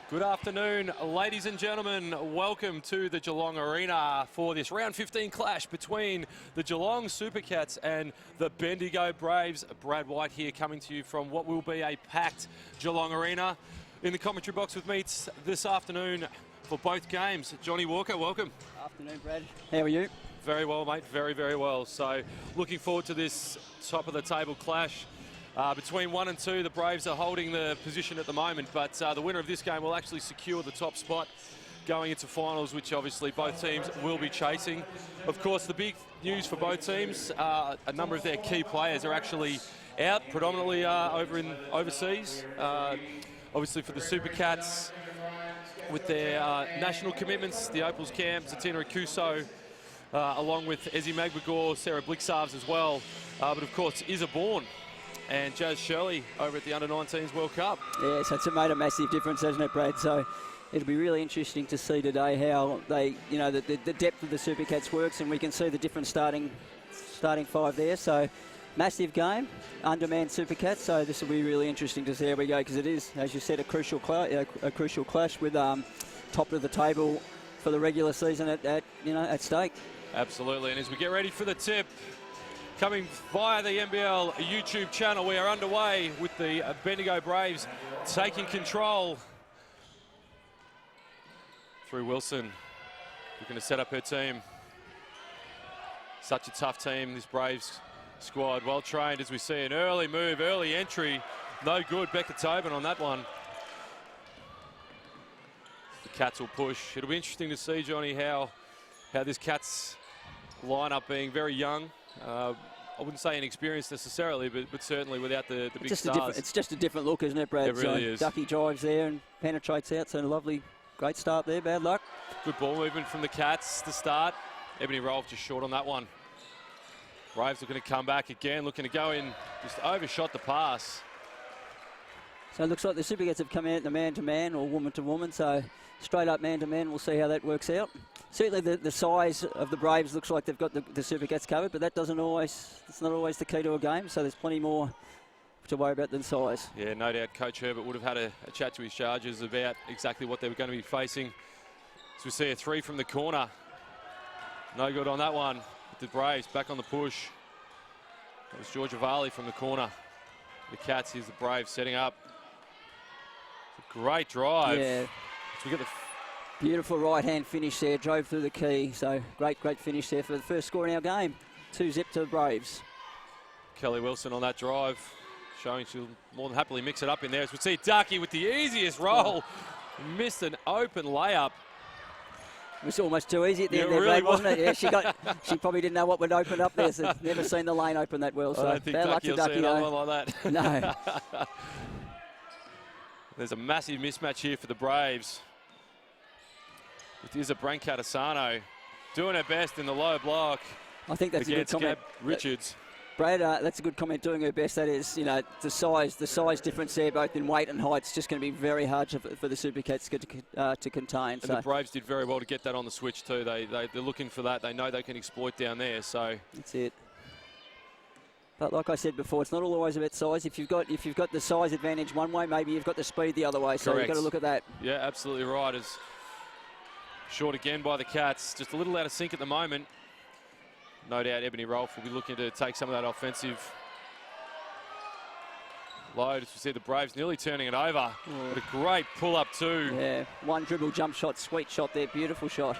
Good afternoon, ladies and gentlemen. Welcome to the Geelong Arena for this round 15 clash between the Geelong Supercats and the Bendigo Braves. Brad White here, coming to you from what will be a packed Geelong Arena. In the commentary box with me this afternoon for both games, Johnny Walker, welcome. Afternoon, Brad. How are you? Very well, mate. Very, very well. So looking forward to this top of the table clash. Between 1 and 2, the Braves are holding the position at the moment, but the winner of this game will actually secure the top spot going into finals, which obviously both teams will be chasing. Of course, the big news for both teams, a number of their key players are actually out, predominantly overseas. Obviously for the Supercats, with their national commitments, the Opals camp, Zatina Akuso, along with Ezzy Magbagor, Sarah Blixarves as well, but of course Isa Bourne and Jazz Shirley over at the Under-19s World Cup. Yeah, so it's made a massive difference, hasn't it, Brad? So it'll be really interesting to see today how they, you know, the depth of the Supercats works, and we can see the different starting five there. So massive game, undermanned Supercats. So this will be really interesting to see how we go, because it is, as you said, a crucial clash with top of the table for the regular season at stake. Absolutely, and as we get ready for the tip, coming via the NBL YouTube channel, we are underway with the Bendigo Braves taking control through Wilson, looking to set up her team. Such a tough team, this Braves squad. Well trained, as we see an early move, early entry. No good, Becca Tobin on that one. The Cats will push. It'll be interesting to see, Johnny, how this Cats lineup, being very young, I wouldn't say inexperienced necessarily, but certainly without the big stars. It's just a different look, isn't it, Brad? It really is. Ducky drives there and penetrates out, so a lovely, great start there, bad luck. Good ball movement from the Cats to start. Ebony Rolfe just short on that one. Braves looking to come back again, looking to go in, just overshot the pass. So it looks like the Supercats have come out in the man-to-man or woman-to-woman, so straight up man-to-man, we'll see how that works out. Certainly the size of the Braves looks like they've got the Supercats covered, but it's not always the key to a game, so there's plenty more to worry about than size. Yeah, no doubt Coach Herbert would have had a chat to his charges about exactly what they were going to be facing. So we see a three from the corner. No good on that one. The Braves back on the push. That was Georgia Varley from the corner. The Cats, here's the Braves setting up. It's a great drive. Yeah. So we get the beautiful right-hand finish there, drove through the key. So great finish there for the first score in our game. 2-0 to the Braves. Kelly Wilson on that drive, showing she'll more than happily mix it up in there. As we see Ducky with the easiest roll. Missed an open layup. It was almost too easy at the end there, really Brad, wasn't it? Yeah, she probably didn't know what would open up there, so never seen the lane open that well. So I don't think bad luck Ducky to will Ducky, see another one like that. No. There's a massive mismatch here for the Braves. It is a Brancatisano doing her best in the low block. I think that's a good comment. Gabby Richards. Brad, that's a good comment, doing her best. That is, you know, the size difference there, both in weight and height, is just going to be very hard for the Supercats to contain. And the Braves did very well to get that on the switch too. They're looking for that. They know they can exploit down there. So that's it. But like I said before, it's not always about size. If you've got the size advantage one way, maybe you've got the speed the other way. So correct. You've got to look at that. Yeah, absolutely right. As short again by the Cats, just a little out of sync at the moment. No doubt Ebony Rolfe will be looking to take some of that offensive load. As we see the Braves nearly turning it over. Yeah. But a great pull-up too. Yeah, one dribble jump shot, sweet shot there, beautiful shot.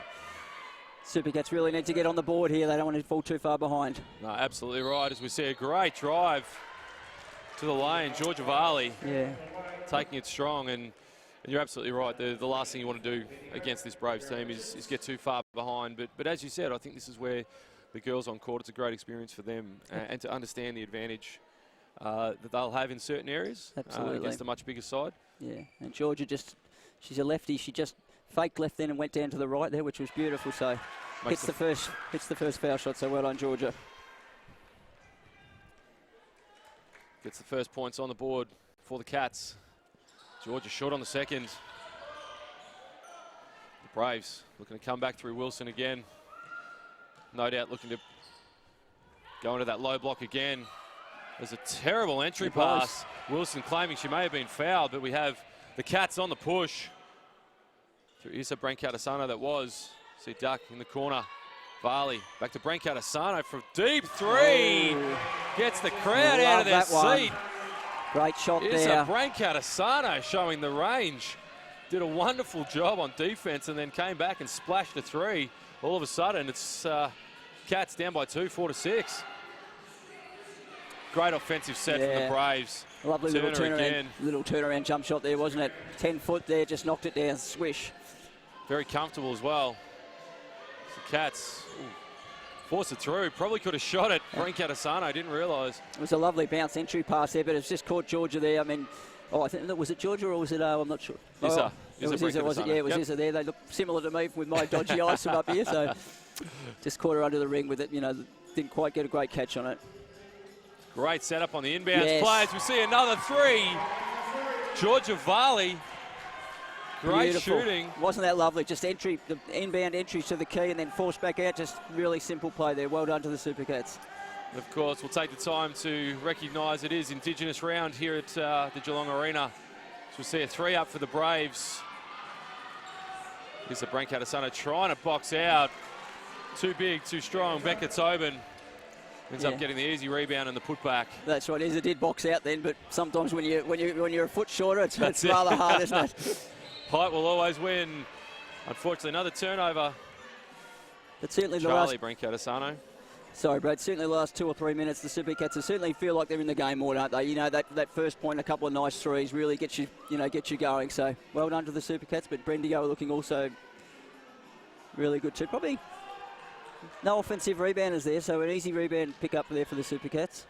Supercats really need to get on the board here. They don't want to fall too far behind. No, absolutely right. As we see a great drive to the lane. Georgia Varley taking it strong. And you're absolutely right. The last thing you want to do against this Braves team is get too far behind. But as you said, I think this is where the girls on court, it's a great experience for them and to understand the advantage that they'll have in certain areas against a much bigger side. Yeah, and Georgia she's a lefty. She just faked left then and went down to the right there, which was beautiful. So hits the first foul shot. So well done, Georgia. Gets the first points on the board for the Cats. Georgia short on the second. The Braves looking to come back through Wilson again. No doubt looking to go into that low block again. There's a terrible entry pass. Wilson claiming she may have been fouled, but we have the Cats on the push. Through Issa Brancatisano that was. See Duck in the corner. Varley back to Brancatisano for deep three. Oh. Gets the crowd out of their seat. Great shot Issa there. Brancatisano showing the range. Did a wonderful job on defense and then came back and splashed a three. All of a sudden, it's Cats down by 2, 4-6. Great offensive set from the Braves. Lovely Turner little turnaround jump shot there, wasn't it? 10 foot there, just knocked it down, swish. Very comfortable as well. The Cats forced it through. Probably could have shot it. Brancatisano didn't realise. It was a lovely bounce entry pass there, but it's just caught Georgia there. I mean, I think, was it Georgia or was it, I'm not sure. Issa. It was Issa, was it? Yeah, it was Issa there. They look similar to me with my dodgy eyes from up here, so just caught her under the ring with it. You know, didn't quite get a great catch on it. Great setup on the inbounds plays. We see another three. Georgia Varley. Great shooting. Wasn't that lovely? Just entry, the inbound entry to the key and then forced back out. Just really simple play there. Well done to the Supercats. Of course, we'll take the time to recognise it is Indigenous round here at the Geelong Arena. So we'll see a 3 up for the Braves. Here's the Brancatisano trying to box out. Too big, too strong. Becca Tobin ends up getting the easy rebound and the putback. That's right. It did box out then, but sometimes when you're a foot shorter, it's rather hard, isn't it? Height will always win. Unfortunately, another turnover. But certainly Charlie Brancatisano. Sorry, Brad. Certainly the last 2 or 3 minutes, the Supercats certainly feel like they're in the game more, don't they? You know, that first point, a couple of nice threes really gets you going. So well done to the Supercats, but Bendigo are looking also really good too. Probably no offensive rebounders there, so an easy rebound pick up there for the Supercats.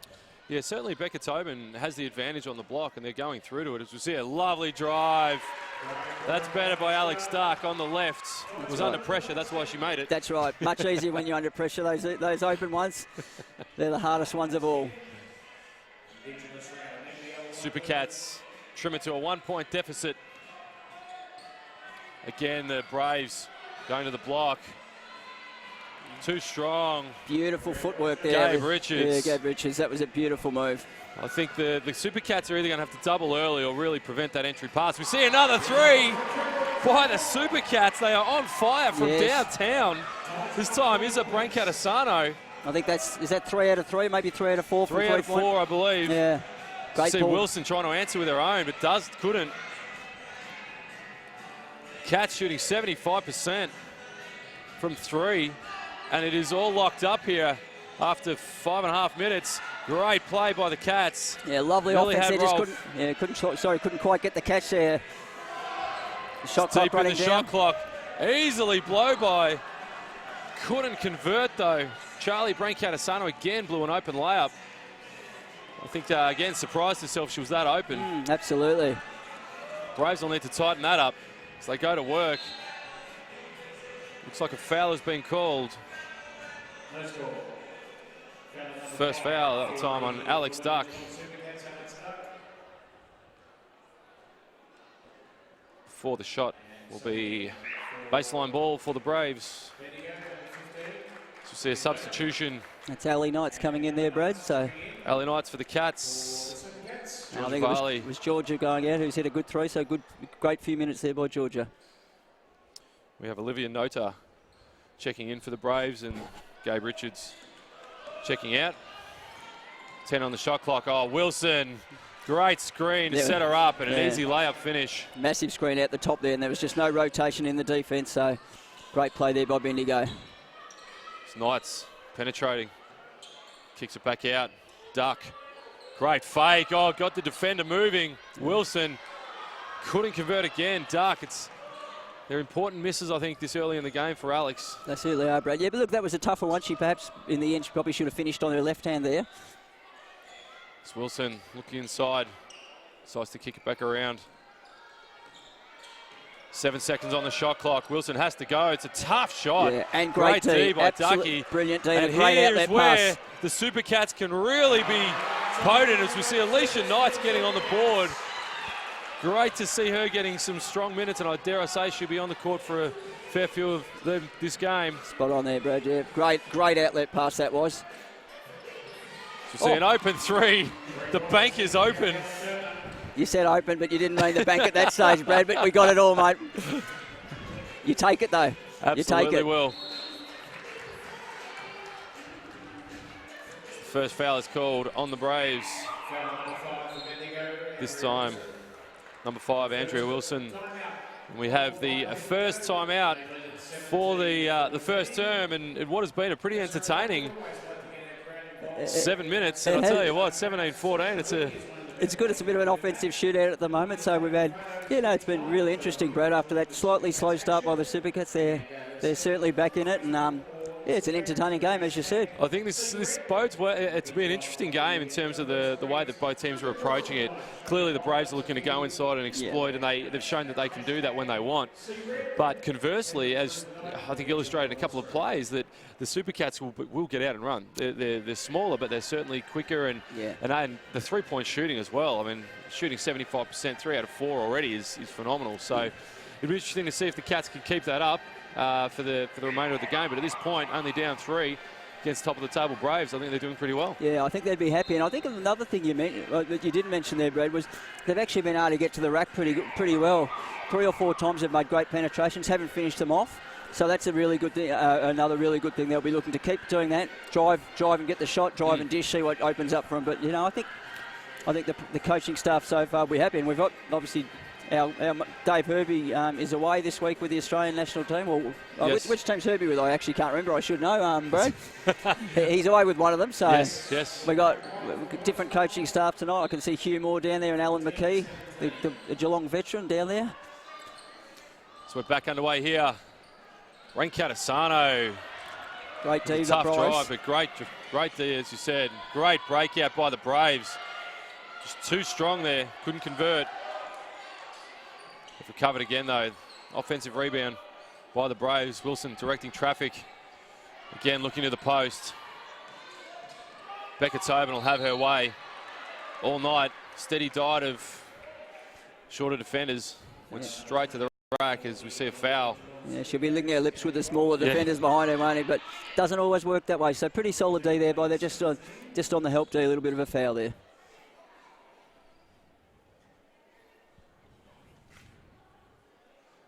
Yeah, certainly Becca Tobin has the advantage on the block, and they're going through to it. As we see a lovely drive. That's better by Alex Stark on the left. It was under pressure, that's why she made it. That's right. Much easier when you're under pressure. Those open ones, they're the hardest ones of all. Supercats trim it to a 1-point deficit. Again, the Braves going to the block. Too strong. Beautiful footwork there. Gabby Richards. Yeah, Gabby Richards. That was a beautiful move. I think the Supercats are either going to have to double early or really prevent that entry pass. We see another three by the Supercats. They are on fire from downtown. This time is a Brancatisano. I think is that 3 out of 3, maybe 3 out of 4. 3 out of 4, I believe. Yeah. Great see ball. Wilson trying to answer with her own, but couldn't. Cats shooting 75% from 3. And it is all locked up here after 5.5 minutes. Great play by the Cats. Yeah, lovely offense. They just couldn't quite get the catch there. The shot clock running down. Shot clock. Easily blow by. Couldn't convert though. Charlie Brancatisano again blew an open layup. I think again surprised herself she was that open. Absolutely. Braves will need to tighten that up as they go to work. Looks like a foul has been called. First foul that time on Alex Duck. Before the shot will be baseline ball for the Braves. So we'll see a substitution. That's Ali Knights coming in there, Brad. So Ali Knights for the Cats. And I think it was Georgia going out, who's hit a good 3. So great few minutes there by Georgia. We have Olivia Nota checking in for the Braves and Gabby Richards checking out. 10 on the shot clock. Oh, Wilson, great screen to set her up and an easy layup finish. Massive screen out the top there, and there was just no rotation in the defence, so great play there by Bendigo. It's Knights penetrating. Kicks it back out. Duck. Great fake. Oh, got the defender moving. Wilson couldn't convert again. Duck. They're important misses, I think, this early in the game for Alex. They certainly are, Brad. Yeah, but look, that was a tougher one. She perhaps, in the end, she probably should have finished on her left hand there. It's Wilson looking inside. Decides to kick it back around. 7 seconds on the shot clock. Wilson has to go. It's a tough shot. Yeah, and great D by Ducky. Brilliant D. And great outlet where pass. The Supercats can really be potent as we see Alicia Knights getting on the board. Great to see her getting some strong minutes, and I dare I say she'll be on the court for a fair few of this game. Spot on there, Brad. Yeah, great outlet pass that was. So see an open 3. The bank is open. You said open, but you didn't mean the bank at that stage, Brad, but we got it all, mate. You take it, though. Absolutely you take it. will. First foul is called on the Braves. This time, number 5, Andrea Wilson. And we have the first time out for the first term, and what has been a pretty entertaining 7 minutes. And I'll tell you what, 17-14, it's good. It's a bit of an offensive shootout at the moment. So we've had, it's been really interesting, Brad. After that slightly slow start by the Supercats, they're certainly back in it, and it's an entertaining game, as you said. I think this bodes well. It's been an interesting game in terms of the way that both teams are approaching it. Clearly, the Braves are looking to go inside and exploit, and they've shown that they can do that when they want. But conversely, as I think illustrated in a couple of plays, that the Supercats will get out and run. They're smaller, but they're certainly quicker, and the three-point shooting as well. I mean, shooting 75%, 3 out of 4 already is phenomenal. So it'll be interesting to see if the Cats can keep that up for the remainder of the game. But at this point, only down 3 against top of the table Braves. I think they're doing pretty well. Yeah, I think they'd be happy. And I think another thing that you didn't mention there, Brad, was they've actually been able to get to the rack pretty well. 3 or 4 times they've made great penetrations, haven't finished them off. So that's a really good thing. Another really good thing. They'll be looking to keep doing that. Drive and get the shot. Drive and dish. See what opens up for them. But I think the coaching staff so far will be happy. And we've got obviously our Dave Herbie is away this week with the Australian national team. Yes. Which team's Herbie with? I actually can't remember. I should know, Brad. He's away with one of them. So yes. We got different coaching staff tonight. I can see Hugh Moore down there and Alan McKee, the Geelong veteran down there. So we're back underway here. Rancatasano. Great D. Tough drive, but great D, as you said. Great breakout by the Braves. Just too strong there. Couldn't convert. They've recovered again, though. Offensive rebound by the Braves. Wilson directing traffic. Again, looking to the post. Becca Tobin will have her way all night. Steady diet of shorter defenders. Went straight to the rack as we see a foul. Yeah, she'll be licking her lips with the smaller defenders behind her, won't he? But doesn't always work that way. So pretty solid D there by there, just on the help D, a little bit of a foul there.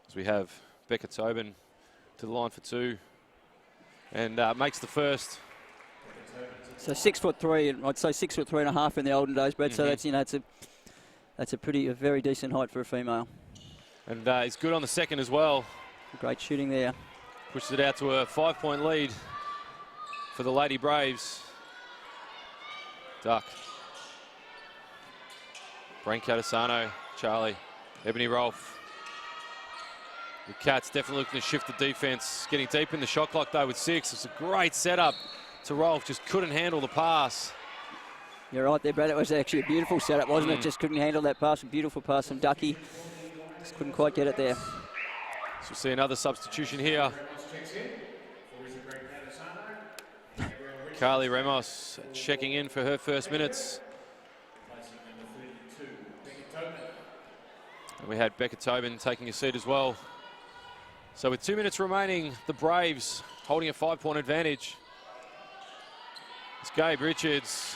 As we have Becca Tobin to the line for 2 and makes the first. So 6'3", and I'd say 6'3.5" in the olden days, Brad. So that's that's a very decent height for a female. And he's good on the second as well. Great shooting there. Pushes it out to a 5-point lead for the Lady Braves. Duck. Rancatasano, Charlie, Ebony Rolfe. The Cats definitely looking to shift the defense. Getting deep in the shot clock though with 6. It's a great setup to Rolfe. Just couldn't handle the pass. You're right there, Brad. It was actually a beautiful setup, wasn't it? Just couldn't handle that pass. A beautiful pass from Ducky. Just couldn't quite get it there. So we'll see another substitution here. Carly Ramos checking in for her first minutes. And we had Becca Tobin taking a seat as well. So with 2 minutes remaining, the Braves holding a 5-point advantage. It's Gabby Richards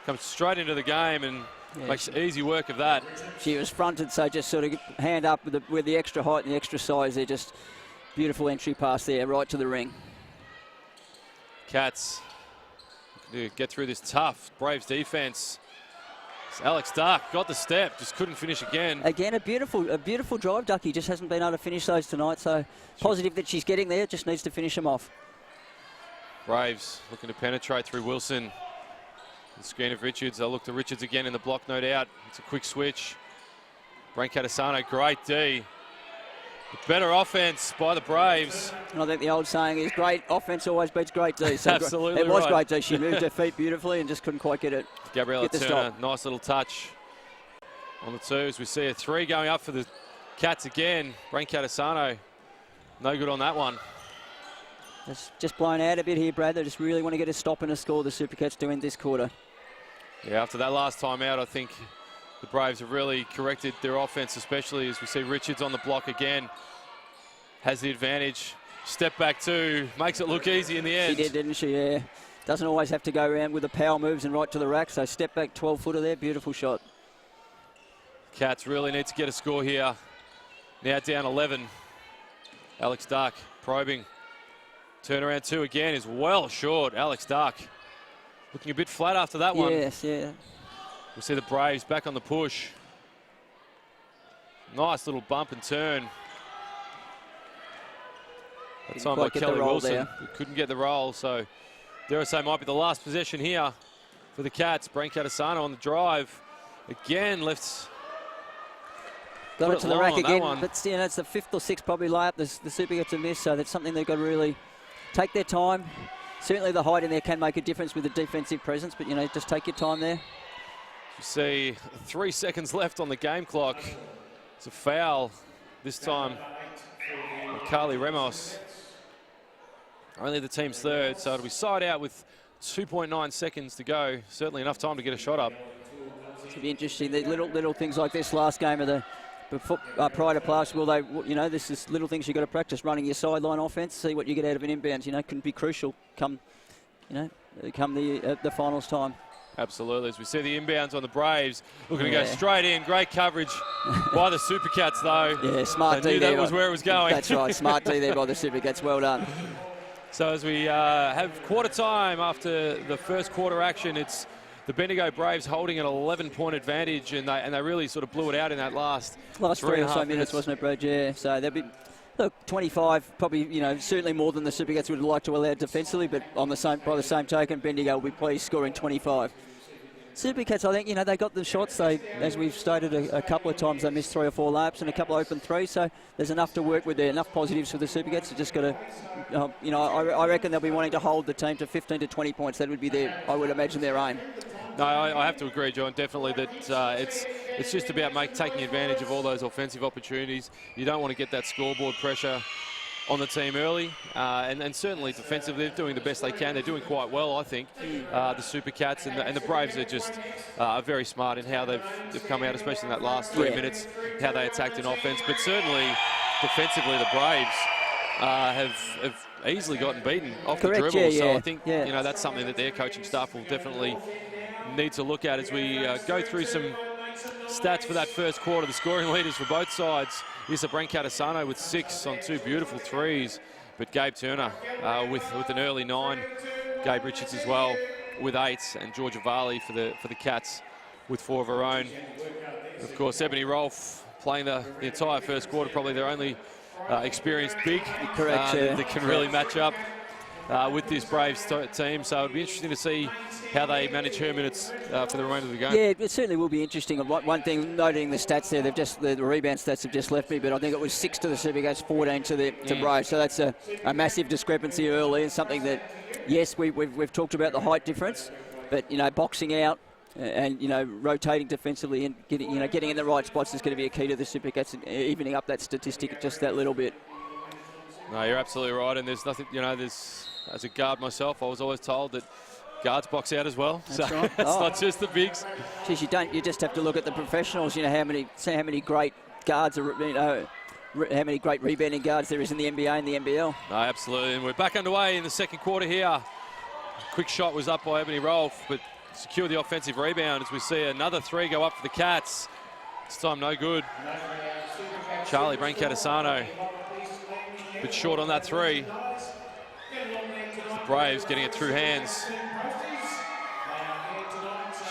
comes straight into the game and makes easy work of that. She was fronted, so just sort of hand up with the extra height and the extra size there. Just beautiful entry pass there, right to the ring. Cats to get through this tough Braves defense. Alex Duck got the step, just couldn't finish again. Again, a beautiful drive. Ducky just hasn't been able to finish those tonight, so positive that she's getting there, just needs to finish them off. Braves looking to penetrate through Wilson. The screen of Richards. They'll look to Richards again in the block, no doubt. It's a quick switch. Rancatasano, great D. Better offense by the Braves. And I think the old saying is great offense always beats great D. So absolutely it was right. Great D. She moved her feet beautifully and just couldn't quite get it. Gabriella Turner, nice little touch on the 2 as we see a 3 going up for the Cats again. Rancatasano, no good on that one. It's just blown out a bit here, Brad. They just really want to get a stop and a score, the Supercats, to end this quarter. Yeah, after that last time out, I think the Braves have really corrected their offense, especially as we see Richards on the block again. Has the advantage. Step back 2, makes it look easy in the end. She did, didn't she? Yeah. Doesn't always have to go around with the power moves and right to the rack. So step back 12-footer there, beautiful shot. Cats really need to get a score here. Now down 11. Alex Duck probing. Turnaround 2 again is well short. Alex Duck looking a bit flat after that one. Yes, yeah. We see the Braves back on the push. Nice little bump and turn. That time by Kelly Wilson. We couldn't get the roll, so dare I say might be the last possession here for the Cats. Becca Tobin on the drive. Again, lifts. Got it to the rack again. But you know, it's the 5th or 6th probably layup the Super gets a miss, so that's something they've got to really take their time. Certainly the height in there can make a difference with the defensive presence, but you know, just take your time there. You see 3 seconds left on the game clock. It's a foul this time. Carly Ramos. Only the team's 3rd, so it'll be side out with 2.9 seconds to go. Certainly enough time to get a shot up. It'll be interesting. The little things like this last game of the prior to playoffs, will they? You know, this is little things you've got to practice. Running your sideline offense, see what you get out of an inbound. You know, can be crucial come, you know, come the finals time. Absolutely. As we see the inbounds on the Braves, looking to go straight in. Great coverage by the Super Cats, though. Yeah, smart D knew there. That was where it was going. That's right, smart D there by the Super Cats. Well done. So as we have quarter time after the first quarter action, it's the Bendigo Braves holding an 11-point advantage, and they really sort of blew it out in that last 3 or so minutes, wasn't it, Brad? Yeah. So there'll be, look, 25, probably, you know, certainly more than the Super Cats would like to allow defensively, but by the same token, Bendigo will be pleased scoring 25. Super Cats, I think, you know, they got the shots. They, as we've stated a couple of times, they missed 3 or 4 laps and a couple of open threes. So there's enough to work with there, enough positives for the Super Cats. They just got to, you know, I reckon they'll be wanting to hold the team to 15 to 20 points. That would be their, I would imagine, their aim. No, I have to agree, John, definitely that it's just about taking advantage of all those offensive opportunities. You don't want to get that scoreboard pressure on the team early, and certainly defensively they're doing the best they can. They're doing quite well, I think, the Super Cats, and the Braves are just very smart in how they've come out, especially in that last 3 minutes, how they attacked in offense. But certainly defensively the Braves have easily gotten beaten off the dribble. So I think you know, that's something that their coaching staff will definitely need to look at as we go through some stats for that first quarter. The scoring leaders for both sides is Becca Tobin with 6 on 2 beautiful threes, but Gabe Turner with an early 9. Gabby Richards as well with 8, and Georgia Varley for the Cats with 4 of her own. Of course, Ebony Rolfe playing the entire first quarter, probably their only experienced big that can really match up with this Braves team. So it'll be interesting to see how they manage her minutes for the remainder of the game. Yeah, it certainly will be interesting. One thing, noting the stats there, the rebound stats have just left me, but I think it was 6 to the Super Cats, 14 to Braves. So that's a massive discrepancy early, and something that, yes, we've talked about the height difference, but you know, boxing out and you know, rotating defensively and getting in the right spots is going to be a key to the Super Cats, and evening up that statistic just that little bit. No, you're absolutely right, and there's nothing, you know, as a guard myself, I was always told that guards box out as well. That's so right. It's not just the bigs. Geez, you just have to look at the professionals. You know, how many great guards are, you know, how many great rebounding guards there is in the NBA and the NBL. No, absolutely, and we're back underway in the second quarter here. Quick shot was up by Ebony Rolfe, but secured the offensive rebound as we see another 3 go up for the Cats. This time no good. Charlie Brancatosano, a bit short on that 3. The Braves getting it through hands.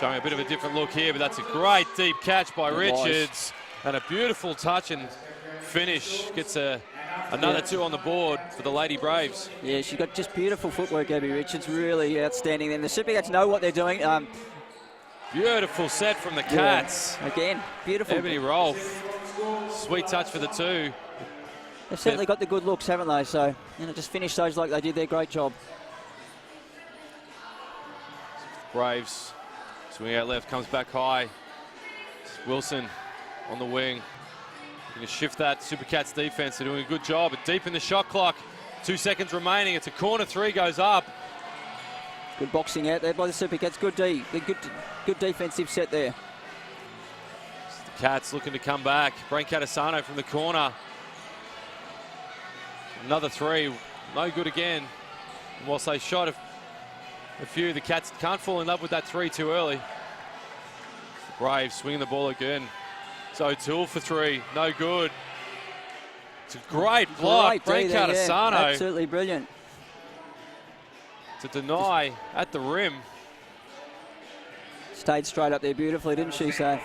Showing a bit of a different look here, but that's a great deep catch by Richards. And a beautiful touch and finish. Gets another 2 on the board for the Lady Braves. Yeah, she's got just beautiful footwork, Gabby Richards. Really outstanding. And the Super Cats know what they're doing. Beautiful set from the Cats. Again, beautiful. Ebony Rolfe. Sweet touch for the 2. They've certainly got the good looks, haven't they? So, you know, just finish those like they did their great job. Braves swing out left, comes back high. Wilson on the wing. Going to shift that Super Cats defense. They're doing a good job. Deep in the shot clock. 2 seconds remaining. It's a corner 3 goes up. Good boxing out there by the Super Cats. Good good defensive set there. The Cats looking to come back. Brancatosano from the corner. Another 3. No good again. And whilst they shot a few, the Cats can't fall in love with that 3 too early. The Braves swinging the ball again. So O'Toole for 3, no good. It's a great block. Great Asano. Absolutely brilliant. To deny at the rim. Stayed straight up there beautifully, didn't she? So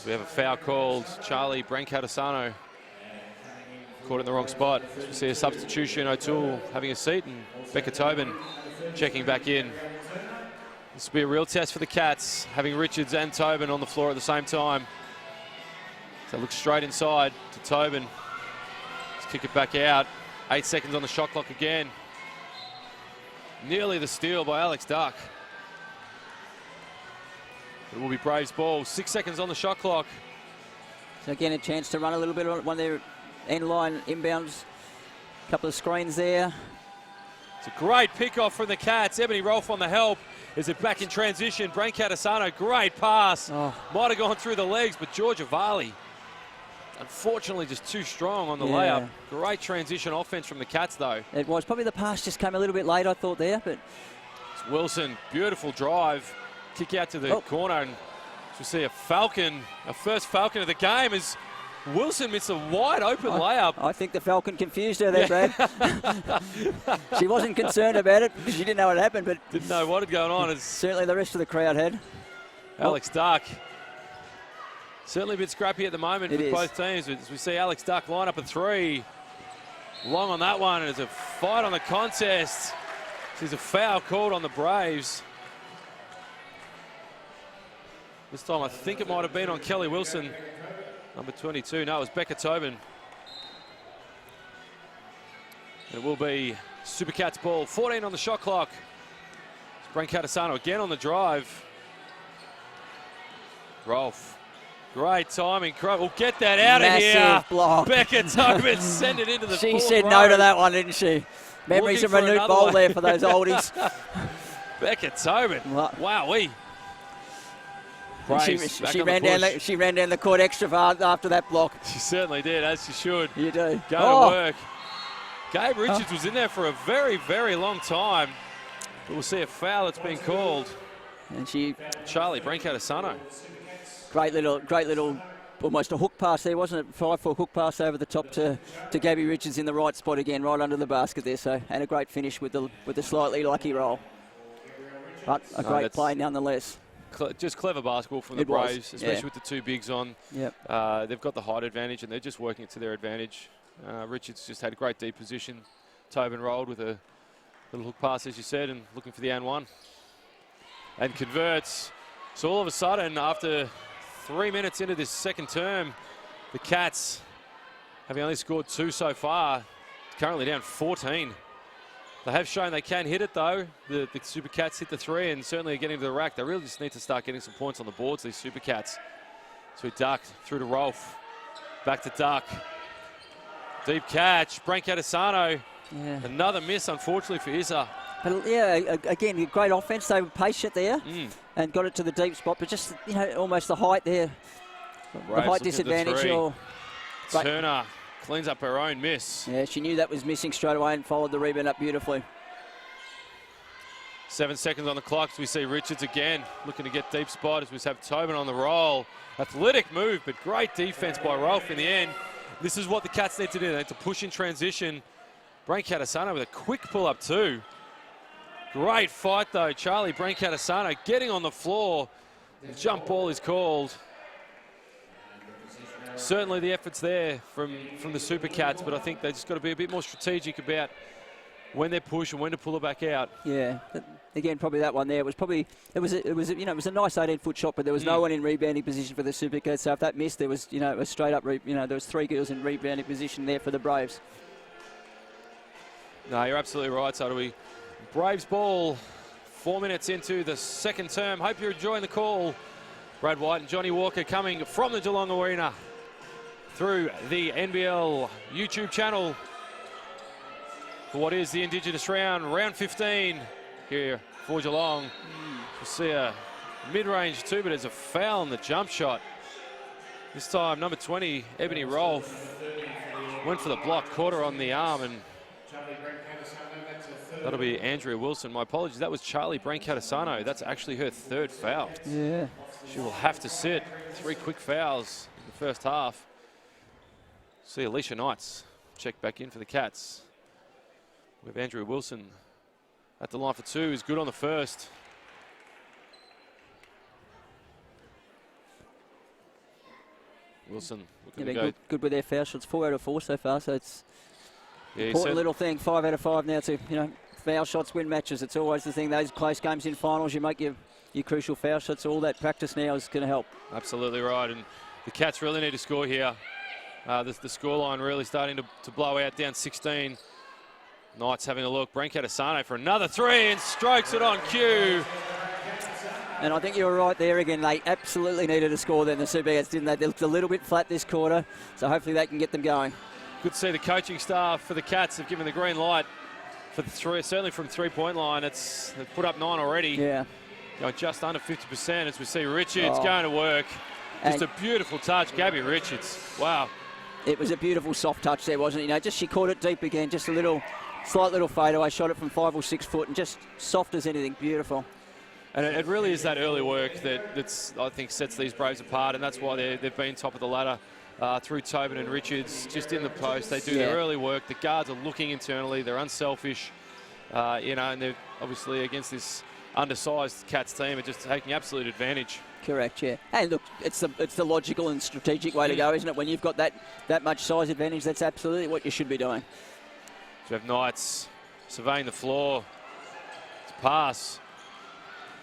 we have a foul called. Charlie Asano caught in the wrong spot. We see a substitution. O'Toole having a seat and Becca Tobin checking back in. This will be a real test for the Cats, having Richards and Tobin on the floor at the same time. So look straight inside to Tobin. Let's kick it back out. 8 seconds on the shot clock again. Nearly the steal by Alex Duck. It will be Braves ball. 6 seconds on the shot clock. So again, a chance to run a little bit on one of their end line inbounds. Couple of screens there. It's a great pick-off from the Cats. Ebony Rolfe on the help. Is it back in transition? Asano, great pass. Oh. Might have gone through the legs, but Georgia Varley, unfortunately, just too strong on the layup. Great transition offense from the Cats, though. It was. Probably the pass just came a little bit late, I thought, there. But it's Wilson, beautiful drive. Kick out to the corner, and we see a Falcon, a first Falcon of the game, as Wilson missed a wide open layup. I think the Falcon confused her there, Brad. She wasn't concerned about it because she didn't know what happened, but didn't know what had gone on. Certainly the rest of the crowd had. Alex Duck. Certainly a bit scrappy at the moment with both teams. As we see Alex Duck line up a three. Long on that one, and there's a fight on the contest. There's a foul called on the Braves. This time I think it might have been on Kelly Wilson, number 22. No, it was Becca Tobin. It will be Supercats ball. 14 on the shot clock. It's Asano again on the drive. Rolfe. Great timing. We'll get that out of here. Massive block. Becca Tobin send it into the She fourth said row. no to that one, didn't she? Memories of Manute Bowl there for those oldies. Becca Tobin. Wowee. She ran down the court extra far after that block. She certainly did, as she should. You do. Go to work. Gabby Richards was in there for a very, very long time. But we'll see a foul that's been called. And Charlie Asano. Great little, almost a hook pass there, wasn't it? 5-4 hook pass over the top to Gabby Richards in the right spot again, right under the basket there. So, and a great finish with the slightly lucky roll. But a great play nonetheless. Just clever basketball from the Braves, especially with the two bigs on. Yep. They've got the height advantage, and they're just working it to their advantage. Richards just had a great deep position. Tobin rolled with a little hook pass, as you said, and looking for the and one. And converts. So all of a sudden, after 3 minutes into this second term, the Cats, having only scored 2 so far, currently down 14. They have shown they can hit it, though. The Super Cats hit the three and certainly are getting to the rack. They really just need to start getting some points on the boards, these Super Cats. So Duck through to Rolfe. Back to Duck. Deep catch. Asano. Yeah. Another miss, unfortunately, for Issa. But again, great offense. They were patient there and got it to the deep spot. But just, almost the height there. The height disadvantage. Turner cleans up her own miss. Yeah, she knew that was missing straight away and followed the rebound up beautifully. 7 seconds on the clock as we see Richards again looking to get deep spot as we have Tobin on the roll. Athletic move, but great defense by Rolfe in the end. This is what the Cats need to do. They need to push in transition. Asano with a quick pull-up too. Great fight though. Charlie Asano getting on the floor. The jump ball is called. Certainly the effort's there from the Super Cats, but I think they just got to be a bit more strategic about when they push and when to pull it back out. Yeah, again, probably that one there was probably it was a nice 18-foot shot, but there was no one in rebounding position for the Super Cats. So if that missed, there was a straight up there was 3 girls in rebounding position there for the Braves. No, you're absolutely right. So it'll be Braves ball. 4 minutes into the second term. Hope you're enjoying the call. Brad White and Johnny Walker coming from the Geelong Arena through the NBL YouTube channel for what is the Indigenous round, round 15 here for Geelong. We'll see a mid-range too, but there's a foul on the jump shot. This time, number 20, Ebony Rolfe, went for the block, caught her on the arm, and that'll be Andrea Wilson. My apologies, that was Charlie Asano. That's actually her 3rd foul. Yeah. She will have to sit. 3 quick fouls in the first half. See Alicia Knights check back in for the Cats. We have Andrew Wilson at the line for two. He's good on the first. Wilson looking to go. Good with their foul shots. 4 out of 4 so far, so it's Yeah, important little thing. 5 out of 5 now to, foul shots win matches. It's always the thing. Those close games in finals, you make your crucial foul shots. All that practice now is going to help. Absolutely right. And the Cats really need to score here. The scoreline really starting to blow out, down 16. Knights having a look. Brankat Asano for another three and strokes it on cue. And I think you were right there again. They absolutely needed a score then, the Supercats, didn't they? They looked a little bit flat this quarter, so hopefully they can get them going. Good to see the coaching staff for the Cats have given the green light for the three, certainly from three-point line. They've put up 9 already. Yeah. Just under 50% as we see Richards going to work. Just a beautiful touch, Gabby Richards. Wow. It was a beautiful soft touch there, wasn't it? She caught it deep again, just a slight little fadeaway, shot it from 5 or 6 foot, and just soft as anything, beautiful. And it really is that early work that's I think sets these Braves apart, and that's why they've been top of the ladder through Tobin and Richards, just in the post. They do their early work. The guards are looking internally. They're unselfish, and they're obviously against this undersized Cats team are just taking absolute advantage. Correct, yeah. And look, it's the logical and strategic way to go, isn't it? When you've got that much size advantage, that's absolutely what you should be doing. So we have Knights surveying the floor. It's a pass.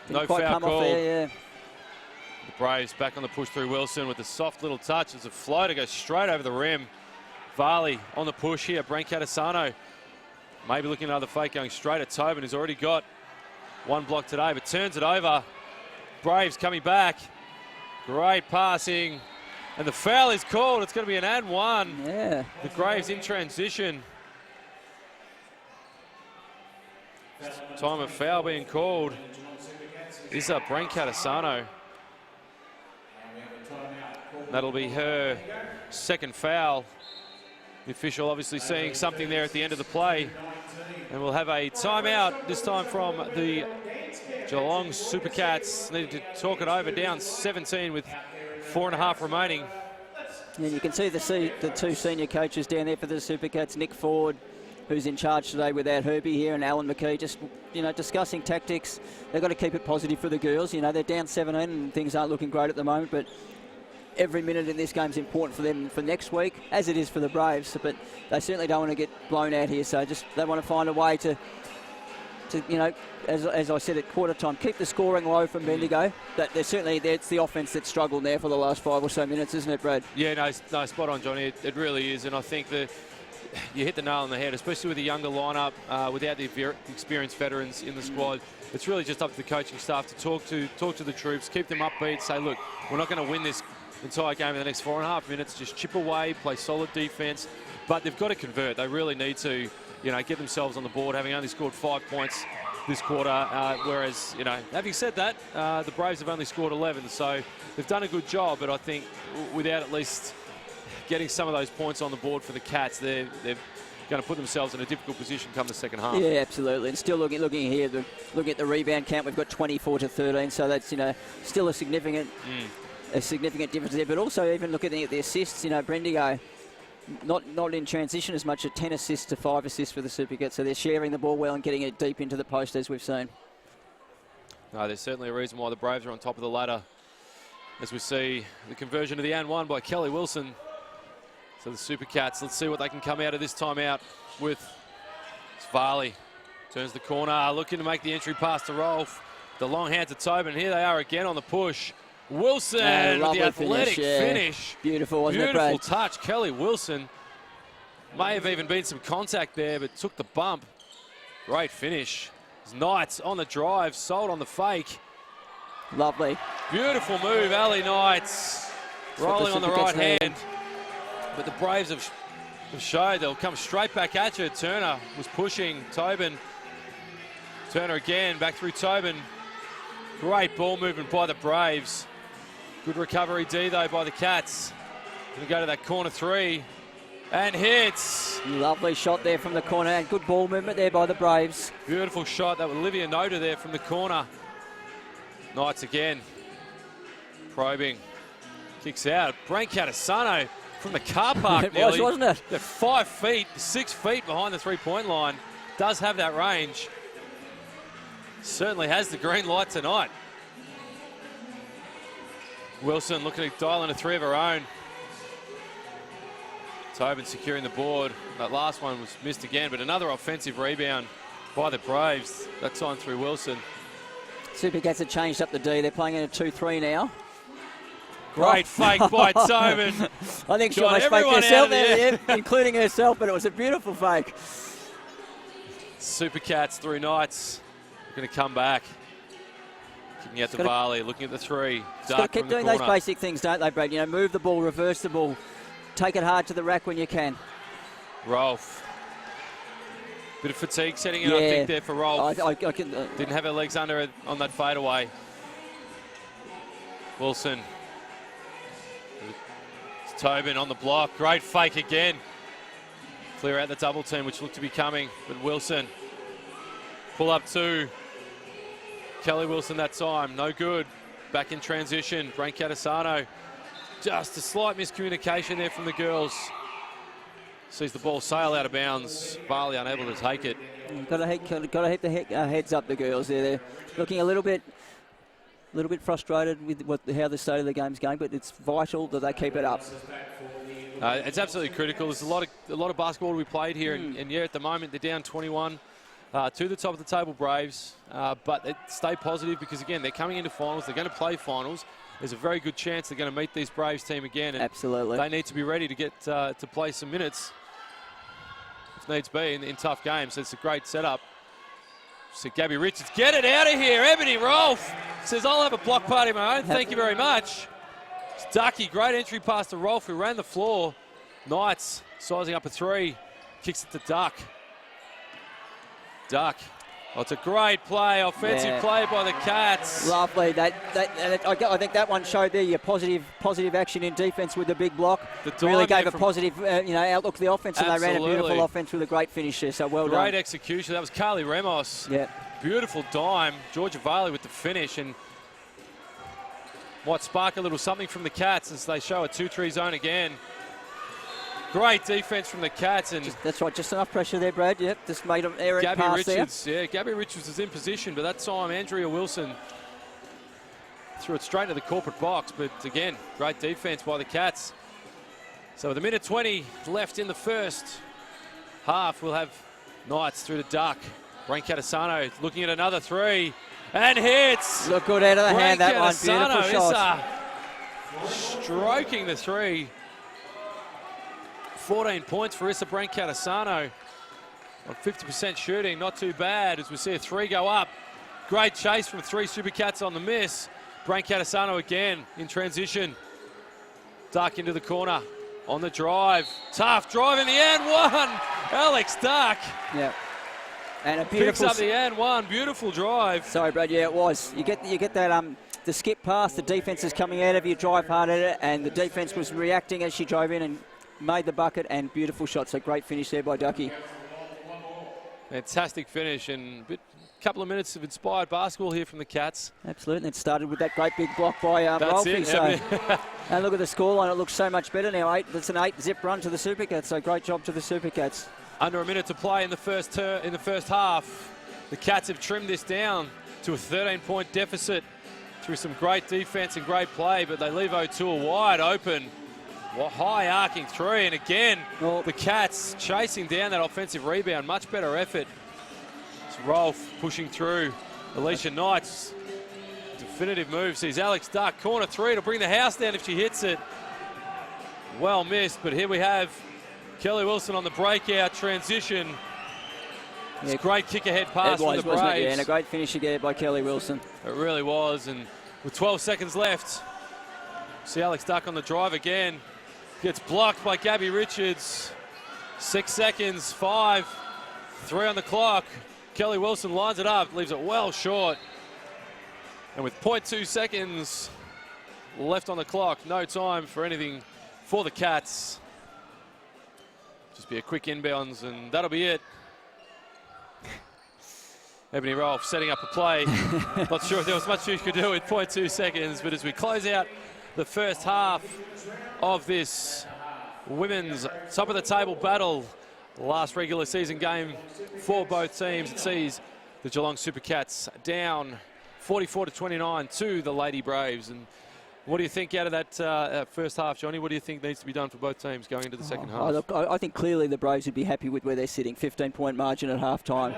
Didn't quite come off there, yeah. The Braves back on the push through Wilson with a soft little touch. It's a floater, goes straight over the rim. Varley on the push here. Brankat Asano maybe looking at another fake, going straight at Tobin, who's already got one block today, but turns it over. Braves coming back. Great passing. And the foul is called. It's going to be an and one. Yeah. The Braves in transition. Time of foul being called. Is Brankat Asano. That'll be her second foul. The official obviously seeing something there at the end of the play. And we'll have a timeout, this time from the Geelong Supercats. Needed to talk it over, down 17 with 4.5 remaining. And you can see the two senior coaches down there for the Supercats, Nick Ford, who's in charge today without Herbie here, and Alan McKee, just, discussing tactics. They've got to keep it positive for the girls. They're down 17 and things aren't looking great at the moment, but every minute in this game is important for them for next week, as it is for the Braves. But they certainly don't want to get blown out here, so they want to find a way to as I said at quarter time, keep the scoring low from Bendigo. But it's the offense that's struggled there for the last 5 or so minutes, isn't it, Brad? Yeah, no, spot on, Johnny. It really is, and I think that you hit the nail on the head, especially with the younger lineup, without the experienced veterans in the squad. It's really just up to the coaching staff to talk to the troops, keep them upbeat, say, look, we're not going to win this entire game in the next 4.5 minutes. Just chip away, play solid defense, but they've got to convert. They really need to, get themselves on the board, having only scored 5 points this quarter. Whereas, having said that, the Braves have only scored 11, so they've done a good job. But I think without at least getting some of those points on the board for the Cats, they're going to put themselves in a difficult position come the second half. Yeah, absolutely. And still looking here, looking at the rebound count, we've got 24-13, so that's still a significant difference there. But also even looking at the assists, Bendigo not in transition as much, at 10 assists to 5 assists for the Supercats, so they're sharing the ball well and getting it deep into the post, as we've seen. No, there's certainly a reason why the Braves are on top of the ladder, as we see the conversion of the and one by Kelly Wilson. So the Supercats, let's see what they can come out of this timeout with. It's Varley, turns the corner, looking to make the entry pass to Rolf. The long hand to Tobin. Here they are again on the push. Wilson with the athletic finish. Beautiful, wasn't it, Beautiful Brad? touch. Kelly Wilson. May have even been some contact there, but took the bump. Great finish. Knights on the drive, sold on the fake. Lovely. Beautiful move, Ali Knights. Rolling on the right hand. But the Braves have showed they'll come straight back at you. Turner was pushing Tobin. Turner again, back through Tobin. Great ball movement by the Braves. Good recovery D, though, by the Cats. Going to go to that corner three. And hits. Lovely shot there from the corner. And good ball movement there by the Braves. Beautiful shot. That was Olivia Noda there from the corner. Knights again. Probing. Kicks out. Brankat Asano from the car park. It nearly. was, wasn't it? They're 5 feet, 6 feet behind the three-point line. Does have that range. Certainly has the green light tonight. Wilson looking to dial in a three of her own. Tobin securing the board. That last one was missed again, but another offensive rebound by the Braves. That time through Wilson. Supercats have changed up the D. They're playing in a 2-3 now. Great fake by Tobin. I think she Got almost faked everyone herself out of the there, yeah, including herself, but it was a beautiful fake. Supercats through Knights. Going to come back. Kicking out to Varley, looking at the three. Got to keep doing those basic things, don't they, Brad? You know, move the ball, reverse the ball. Take it hard to the rack when you can. Rolf. Bit of fatigue setting in, I think, there for Rolf. I can, Didn't have her legs under her on that fadeaway. Wilson. It's Tobin on the block. Great fake again. Clear out the double team, which looked to be coming. But Wilson. Pull up two. Kelly Wilson that time. No good. Back in transition. Brain Catasano. Just a slight miscommunication there from the girls. Sees the ball sail out of bounds. Varley unable to take it. Got to hit the heads up, the girls there. They're looking a little bit frustrated with how the state of the game's going, but it's vital that they keep it up. It's absolutely critical. There's a lot of basketball to be played here, and yeah, at the moment they're down 21 to the top of the table Braves, but stay positive because again they're coming into finals. They're going to play finals. There's a very good chance they're going to meet these Braves team again. And absolutely. They need to be ready to get to play some minutes, if needs be, in tough games. It's a great setup. So Gabby Richards, get it out of here. Ebony Rolf says, I'll have a block party of my own. Thank you very much. It's Ducky, great entry pass to Rolf, who ran the floor. Knights sizing up a three. Kicks it to Duck. Duck. Oh, it's a great play, offensive play by the Cats. Lovely. I think that one showed there your positive action in defence with the big block. Really gave a positive outlook to the offence, and they ran a beautiful offence with a great finish there, so well done. Great execution. That was Carly Ramos. Yeah. Beautiful dime. Georgia Varley with the finish, and might spark a little something from the Cats as they show a 2-3 zone again. Great defense from the Cats. And that's right, just enough pressure there, Brad. Yep, just made an errant Gabby pass Richards, there. yeah, Gabby Richards was in position, but that time Andrea Wilson threw it straight into the corporate box. But again, great defense by the Cats. So with a minute 20 left in the first half, we'll have Knights through to Duck. Brain Catasano looking at another three and hits. Look good out of the hand, that one. Beautiful shot. Stroking the three. 14 points for Issa Brain Catasano on 50% shooting. Not too bad as we see a three go up. Great chase from three Supercats on the miss. Brain Catasano again in transition. Duck into the corner on the drive. Tough drive in the and one. Alex Duck. Yeah. And a beautiful. Picks up the and one. Beautiful drive. Sorry, Brad. Yeah, it was. You get that the skip pass. The defense is coming out of you. Drive hard at it, and the defense was reacting as she drove in and made the bucket, and beautiful shot. So great finish there by Ducky. Fantastic finish, and a couple of minutes of inspired basketball here from the Cats. Absolutely. It started with that great big block by Rolfie. So, and look at the scoreline. It looks so much better now. It's an 8-zip run to the Supercats. So great job to the Supercats. Under a minute to play in the first half. The Cats have trimmed this down to a 13-point deficit through some great defense and great play, but they leave O'Toole wide open. High arcing three, and again, the Cats chasing down that offensive rebound. Much better effort. It's Rolf pushing through. Alicia Knights, definitive move. Sees Alex Duck, corner three to bring the house down if she hits it. Well missed, but here we have Kelly Wilson on the breakout transition. It's a great kick-ahead pass from the Braves. Yeah, and a great finish again by Kelly Wilson. It really was, and with 12 seconds left, see Alex Duck on the drive again. Gets blocked by Gabby Richards. 6 seconds, 5, 3 on the clock. Kelly Wilson lines it up, leaves it well short. And with 0.2 seconds left on the clock, no time for anything for the Cats. Just be a quick inbounds, and that'll be it. Ebony Rolf setting up a play. Not sure if there was much you could do with 0.2 seconds, but as we close out the first half of this women's top of the table battle. Last regular season game for both teams. It sees the Geelong Supercats down 44-29 to the Lady Braves. And what do you think out of that first half, Johnny? What do you think needs to be done for both teams going into the second half? Look, I think clearly the Braves would be happy with where they're sitting, 15-point margin at half-time.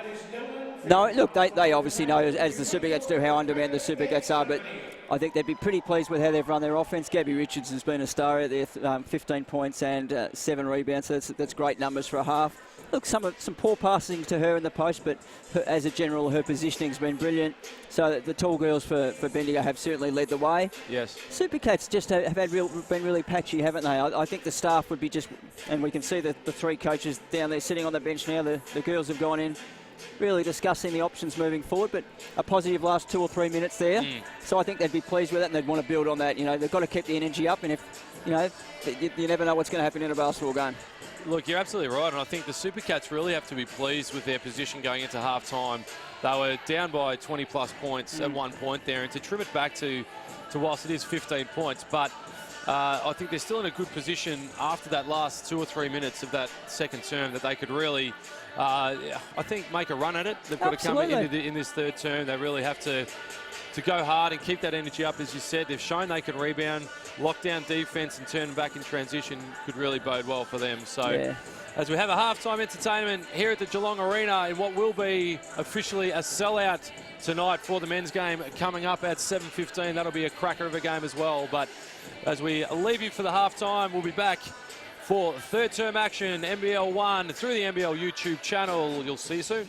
No, look, they obviously know, as the Supercats do, how undermanned the Supercats are, but I think they'd be pretty pleased with how they've run their offense. Gabby Richards has been a star out there, 15 points and 7 rebounds, so that's great numbers for a half. Look, some poor passing to her in the post, but as a general, her positioning's been brilliant. So the tall girls for Bendigo have certainly led the way. Yes. Supercats just have been really patchy, haven't they? I think the staff would be just, and we can see the 3 coaches down there sitting on the bench now. The girls have gone in, really discussing the options moving forward, but a positive last 2 or 3 minutes there. So I think they'd be pleased with that, and they'd want to build on that. You know, they've got to keep the energy up, and if, you know, you never know what's going to happen in a basketball game. Look, you're absolutely right, and I think the Supercats really have to be pleased with their position going into half-time. They were down by 20-plus points at one point there, and to trim it back to whilst it is 15 points, but I think they're still in a good position after that last 2 or 3 minutes of that second term that they could really, I think, make a run at it. They've got to come in this third term. They really have to go hard and keep that energy up, as you said. They've shown they can rebound, lock down defence and turn back in transition could really bode well for them. So as we have a halftime entertainment here at the Geelong Arena in what will be officially a sellout tonight for the men's game coming up at 7:15. That'll be a cracker of a game as well. But as we leave you for the halftime, we'll be back for third term action, NBL1 through the NBL YouTube channel. You'll see you soon.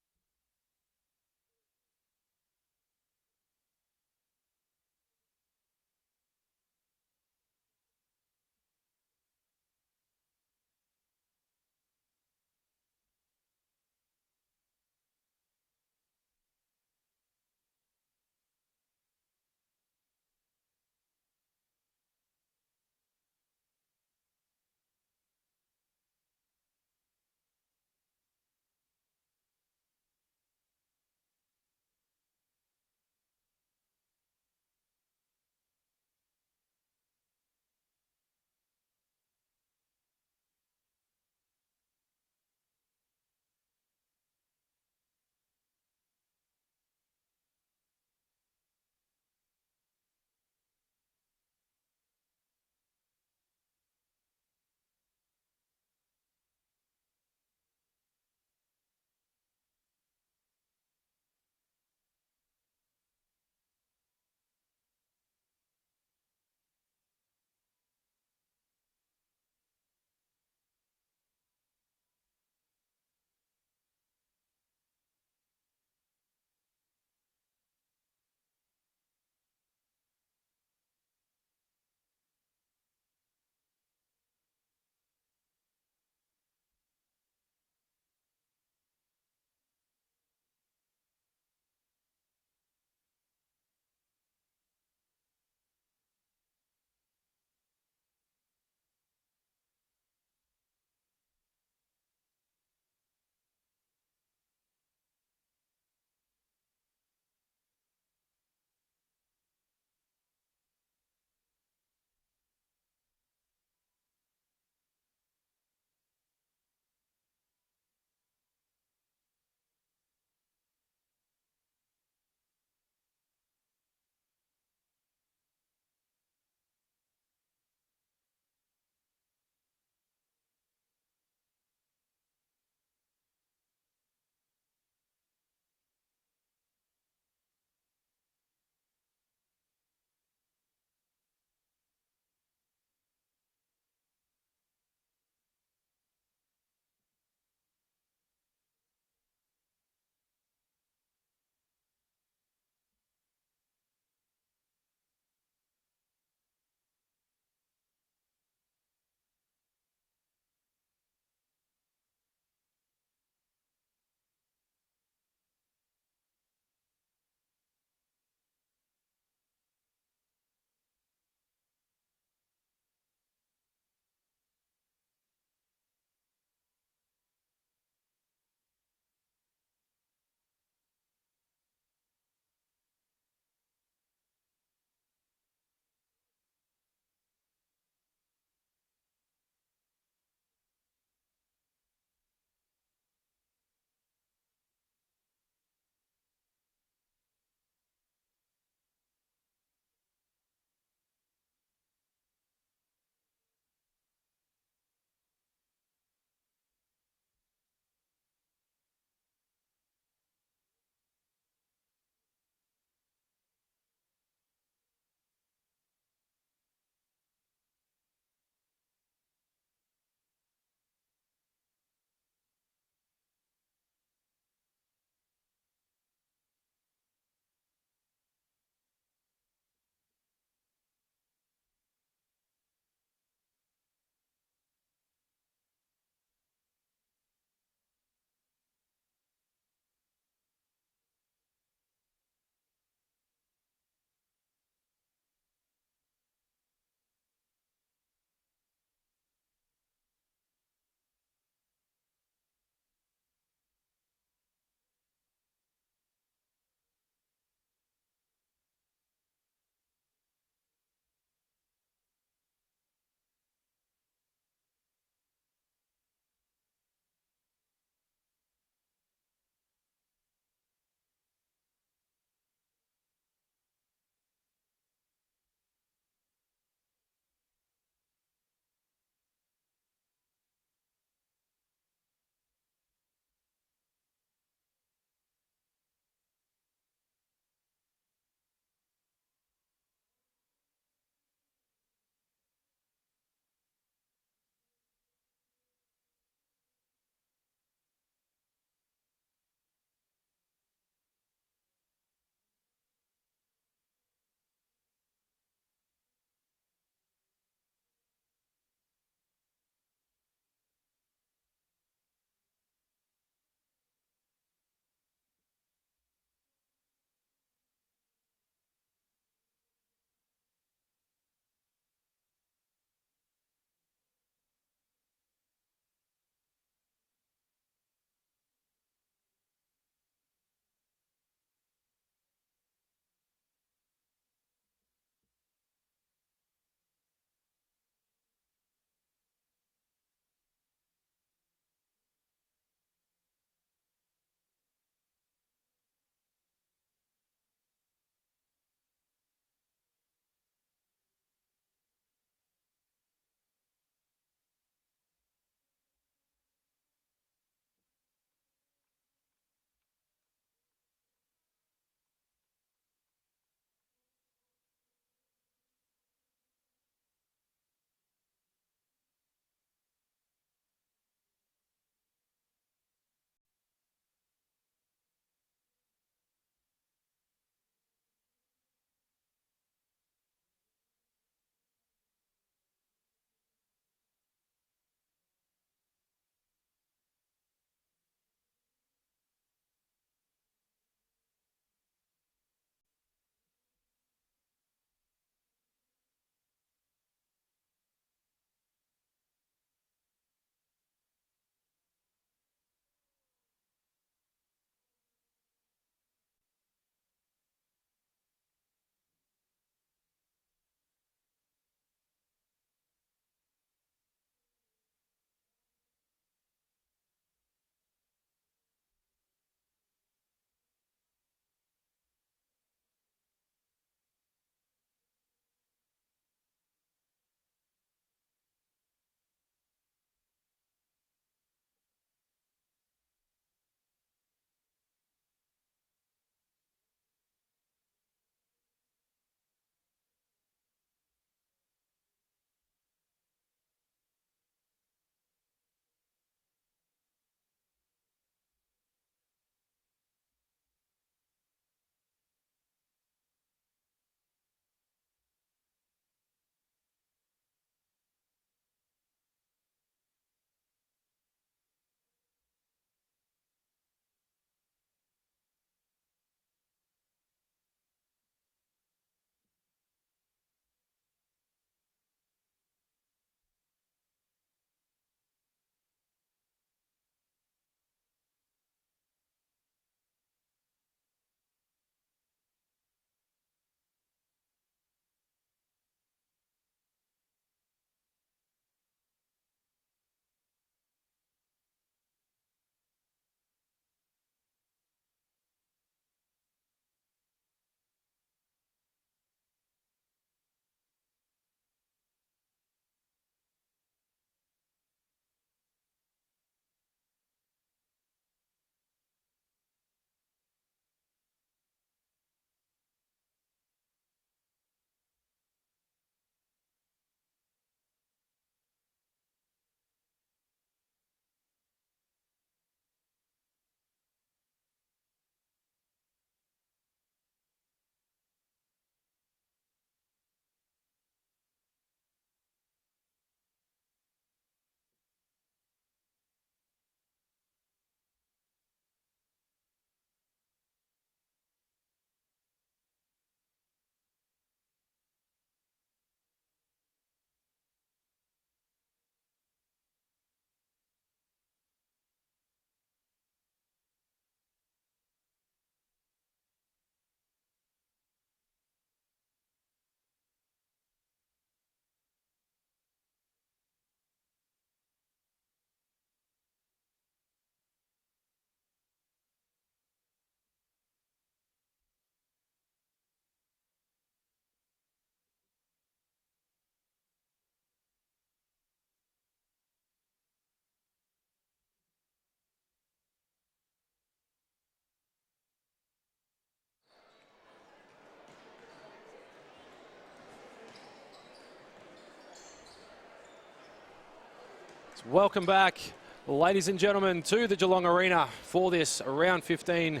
Welcome back, ladies and gentlemen, to the Geelong Arena for this round 15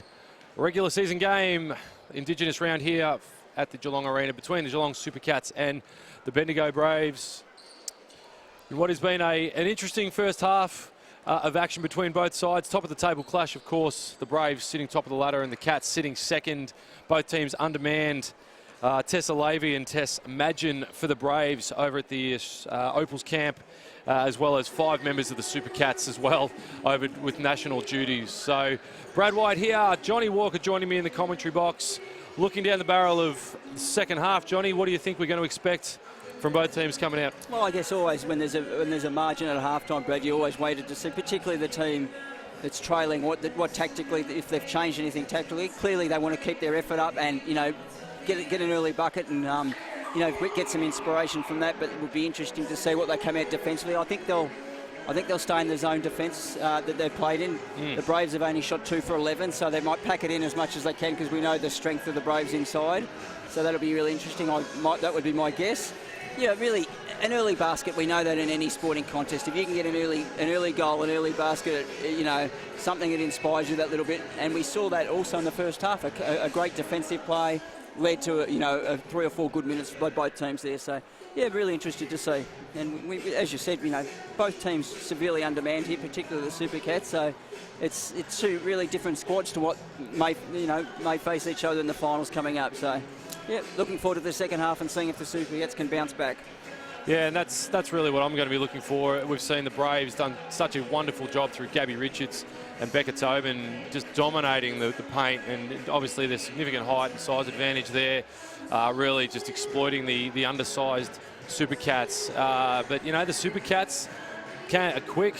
regular season game. Indigenous round here at the Geelong Arena between the Geelong Supercats and the Bendigo Braves. In what has been an interesting first half of action between both sides. Top of the table clash, of course, the Braves sitting top of the ladder and the Cats sitting second. Both teams undermanned. Tessa Lavey and Tess Madgen for the Braves over at the Opals camp, as well as 5 members of the Supercats as well over with national duties. So Brad White here, Johnny Walker joining me in the commentary box. Looking down the barrel of the second half, Johnny, what do you think we're going to expect from both teams coming out? Well, I guess always when there's a margin at halftime, Brad, you always waited to see, particularly the team that's trailing, what tactically, if they've changed anything tactically. Clearly they want to keep their effort up and, you know, get an early bucket and, you know, get some inspiration from that. But it would be interesting to see what they come out defensively. I think they'll stay in the zone defence that they've played in. The Braves have only shot 2 for 11, so they might pack it in as much as they can because we know the strength of the Braves inside. So that'll be really interesting. That would be my guess. Yeah, really, an early basket, we know that in any sporting contest, if you can get an early goal, an early basket, you know, something that inspires you that little bit. And we saw that also in the first half, a great defensive play led to, 3 or 4 good minutes by both teams there. So, yeah, really interested to see. And we, as you said, you know, both teams severely undermanned here, particularly the Supercats. So it's 2 really different squads to what may face each other in the finals coming up. So, yeah, looking forward to the second half and seeing if the Supercats can bounce back. Yeah, and that's really what I'm going to be looking for. We've seen the Braves done such a wonderful job through Gabby Richards and Becca Tobin, just dominating the paint, and obviously there's significant height and size advantage there, really just exploiting the undersized Supercats. But, you know, the Supercats are quick,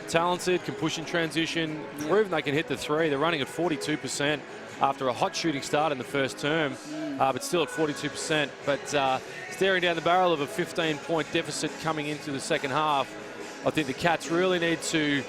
talented, can push in transition, proven they can hit the 3. They're running at 42% after a hot shooting start in the first term, but still at 42%. But staring down the barrel of a 15-point deficit coming into the second half, I think the Cats really need to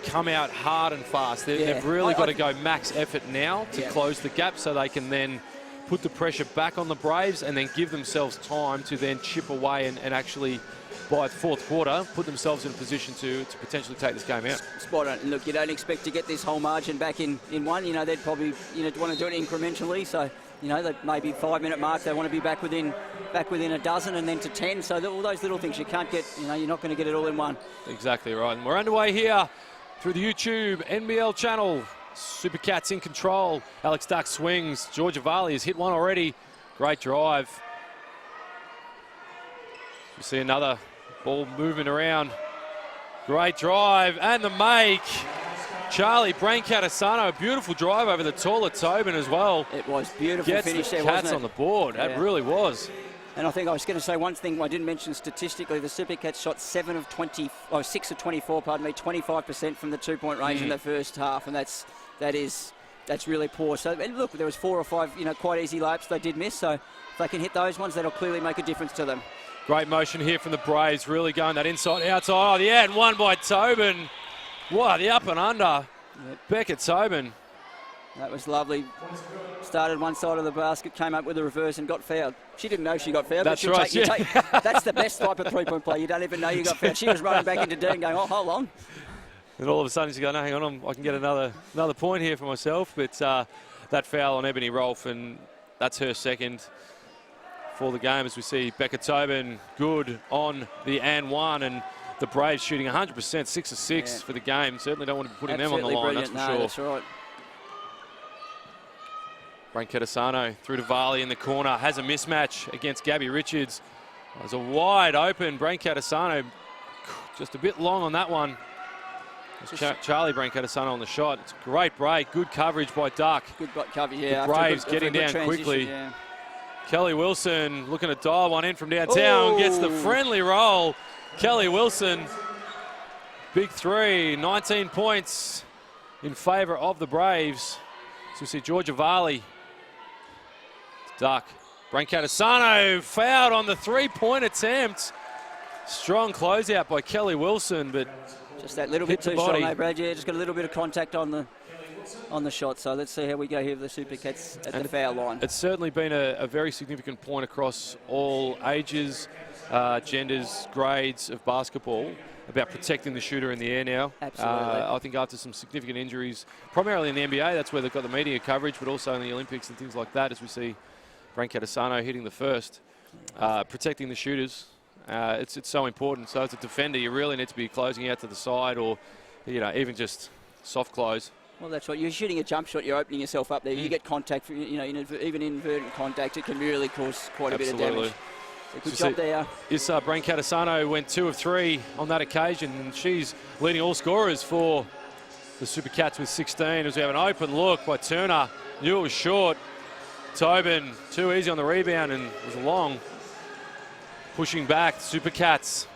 come out hard and fast. They've really got to go max effort now to close the gap so they can then put the pressure back on the Braves and then give themselves time to then chip away and actually, by the fourth quarter, put themselves in a position to potentially take this game out. Spot on. Look, you don't expect to get this whole margin back in one. You know, they'd probably, want to do it incrementally. So, that maybe 5-minute mark, they want to be back within a dozen and then to 10. So all those little things you can't get, you're not going to get it all in one. Exactly right. And we're underway here through the YouTube NBL channel. Supercats in control. Alex Duck swings. Georgia Varley has hit one already. Great drive. You see another ball moving around. Great drive and the make. Charlie Brain-Catasano, beautiful drive over the taller Tobin as well. It was beautiful finish there, wasn't it? Gets the Cats on the board. That really was. And I think I was going to say one thing I didn't mention statistically. The Supercats shot 6 of 24, 25% from the 2-point range in the first half, and that's really poor. So look, there was 4 or 5 quite easy layups they did miss. So if they can hit those ones, that'll clearly make a difference to them. Great motion here from the Braves, really going that inside, outside. Oh, yeah, and one by Tobin. Wow, the up and under. Becca Tobin. That was lovely. Started one side of the basket, came up with a reverse and got fouled. She didn't know she got fouled. That's right. That's the best type of 3-point play. You don't even know you got fouled. She was running back into D and going, oh, hold on. And all of a sudden she's going, no, hang on, I can get another point here for myself. But that foul on Ebony Rolfe, and that's her second for the game, as we see Becca Tobin good on the and one, and the Braves shooting 100%, 6 of 6 for the game. Certainly don't want to be putting them on the line, that's for sure. That's right. Brain-Catasano through to Varley in the corner, has a mismatch against Gabby Richards. There's a wide open Brain-Catasano, just a bit long on that one. Charlie Brain-Catasano on the shot. It's a great break, good coverage by Duck. Good coverage, yeah. The Braves getting down quickly. Yeah. Kelly Wilson looking to dial one in from downtown, gets the friendly roll. Kelly Wilson, big 3, 19 points in favour of the Braves. So we see Georgia Varley. Duck. Brain-Catasano fouled on the 3-point attempt. Strong closeout by Kelly Wilson, but just that little bit too strong, eh, Brad? Yeah, just got a little bit of contact on the shot. So let's see how we go here with the Supercats at the foul line. It's certainly been a very significant point across all ages. genders, grades of basketball about protecting the shooter in the air now. Absolutely. I think after some significant injuries, primarily in the NBA, that's where they've got the media coverage, but also in the Olympics and things like that, as we see Brancatisano hitting the first, protecting the shooters. It's so important. So as a defender, you really need to be closing out to the side, or even just soft close. Well, that's right. You're shooting a jump shot. You're opening yourself up there. You get contact. Even inadvertent contact, it can really cause quite a bit of damage. So good job there. Brancatisano went 2 of 3 on that occasion, and she's leading all scorers for the Super Cats with 16. As we have an open look by Turner, knew it was short. Tobin too easy on the rebound and was long. Pushing back, Super Cats.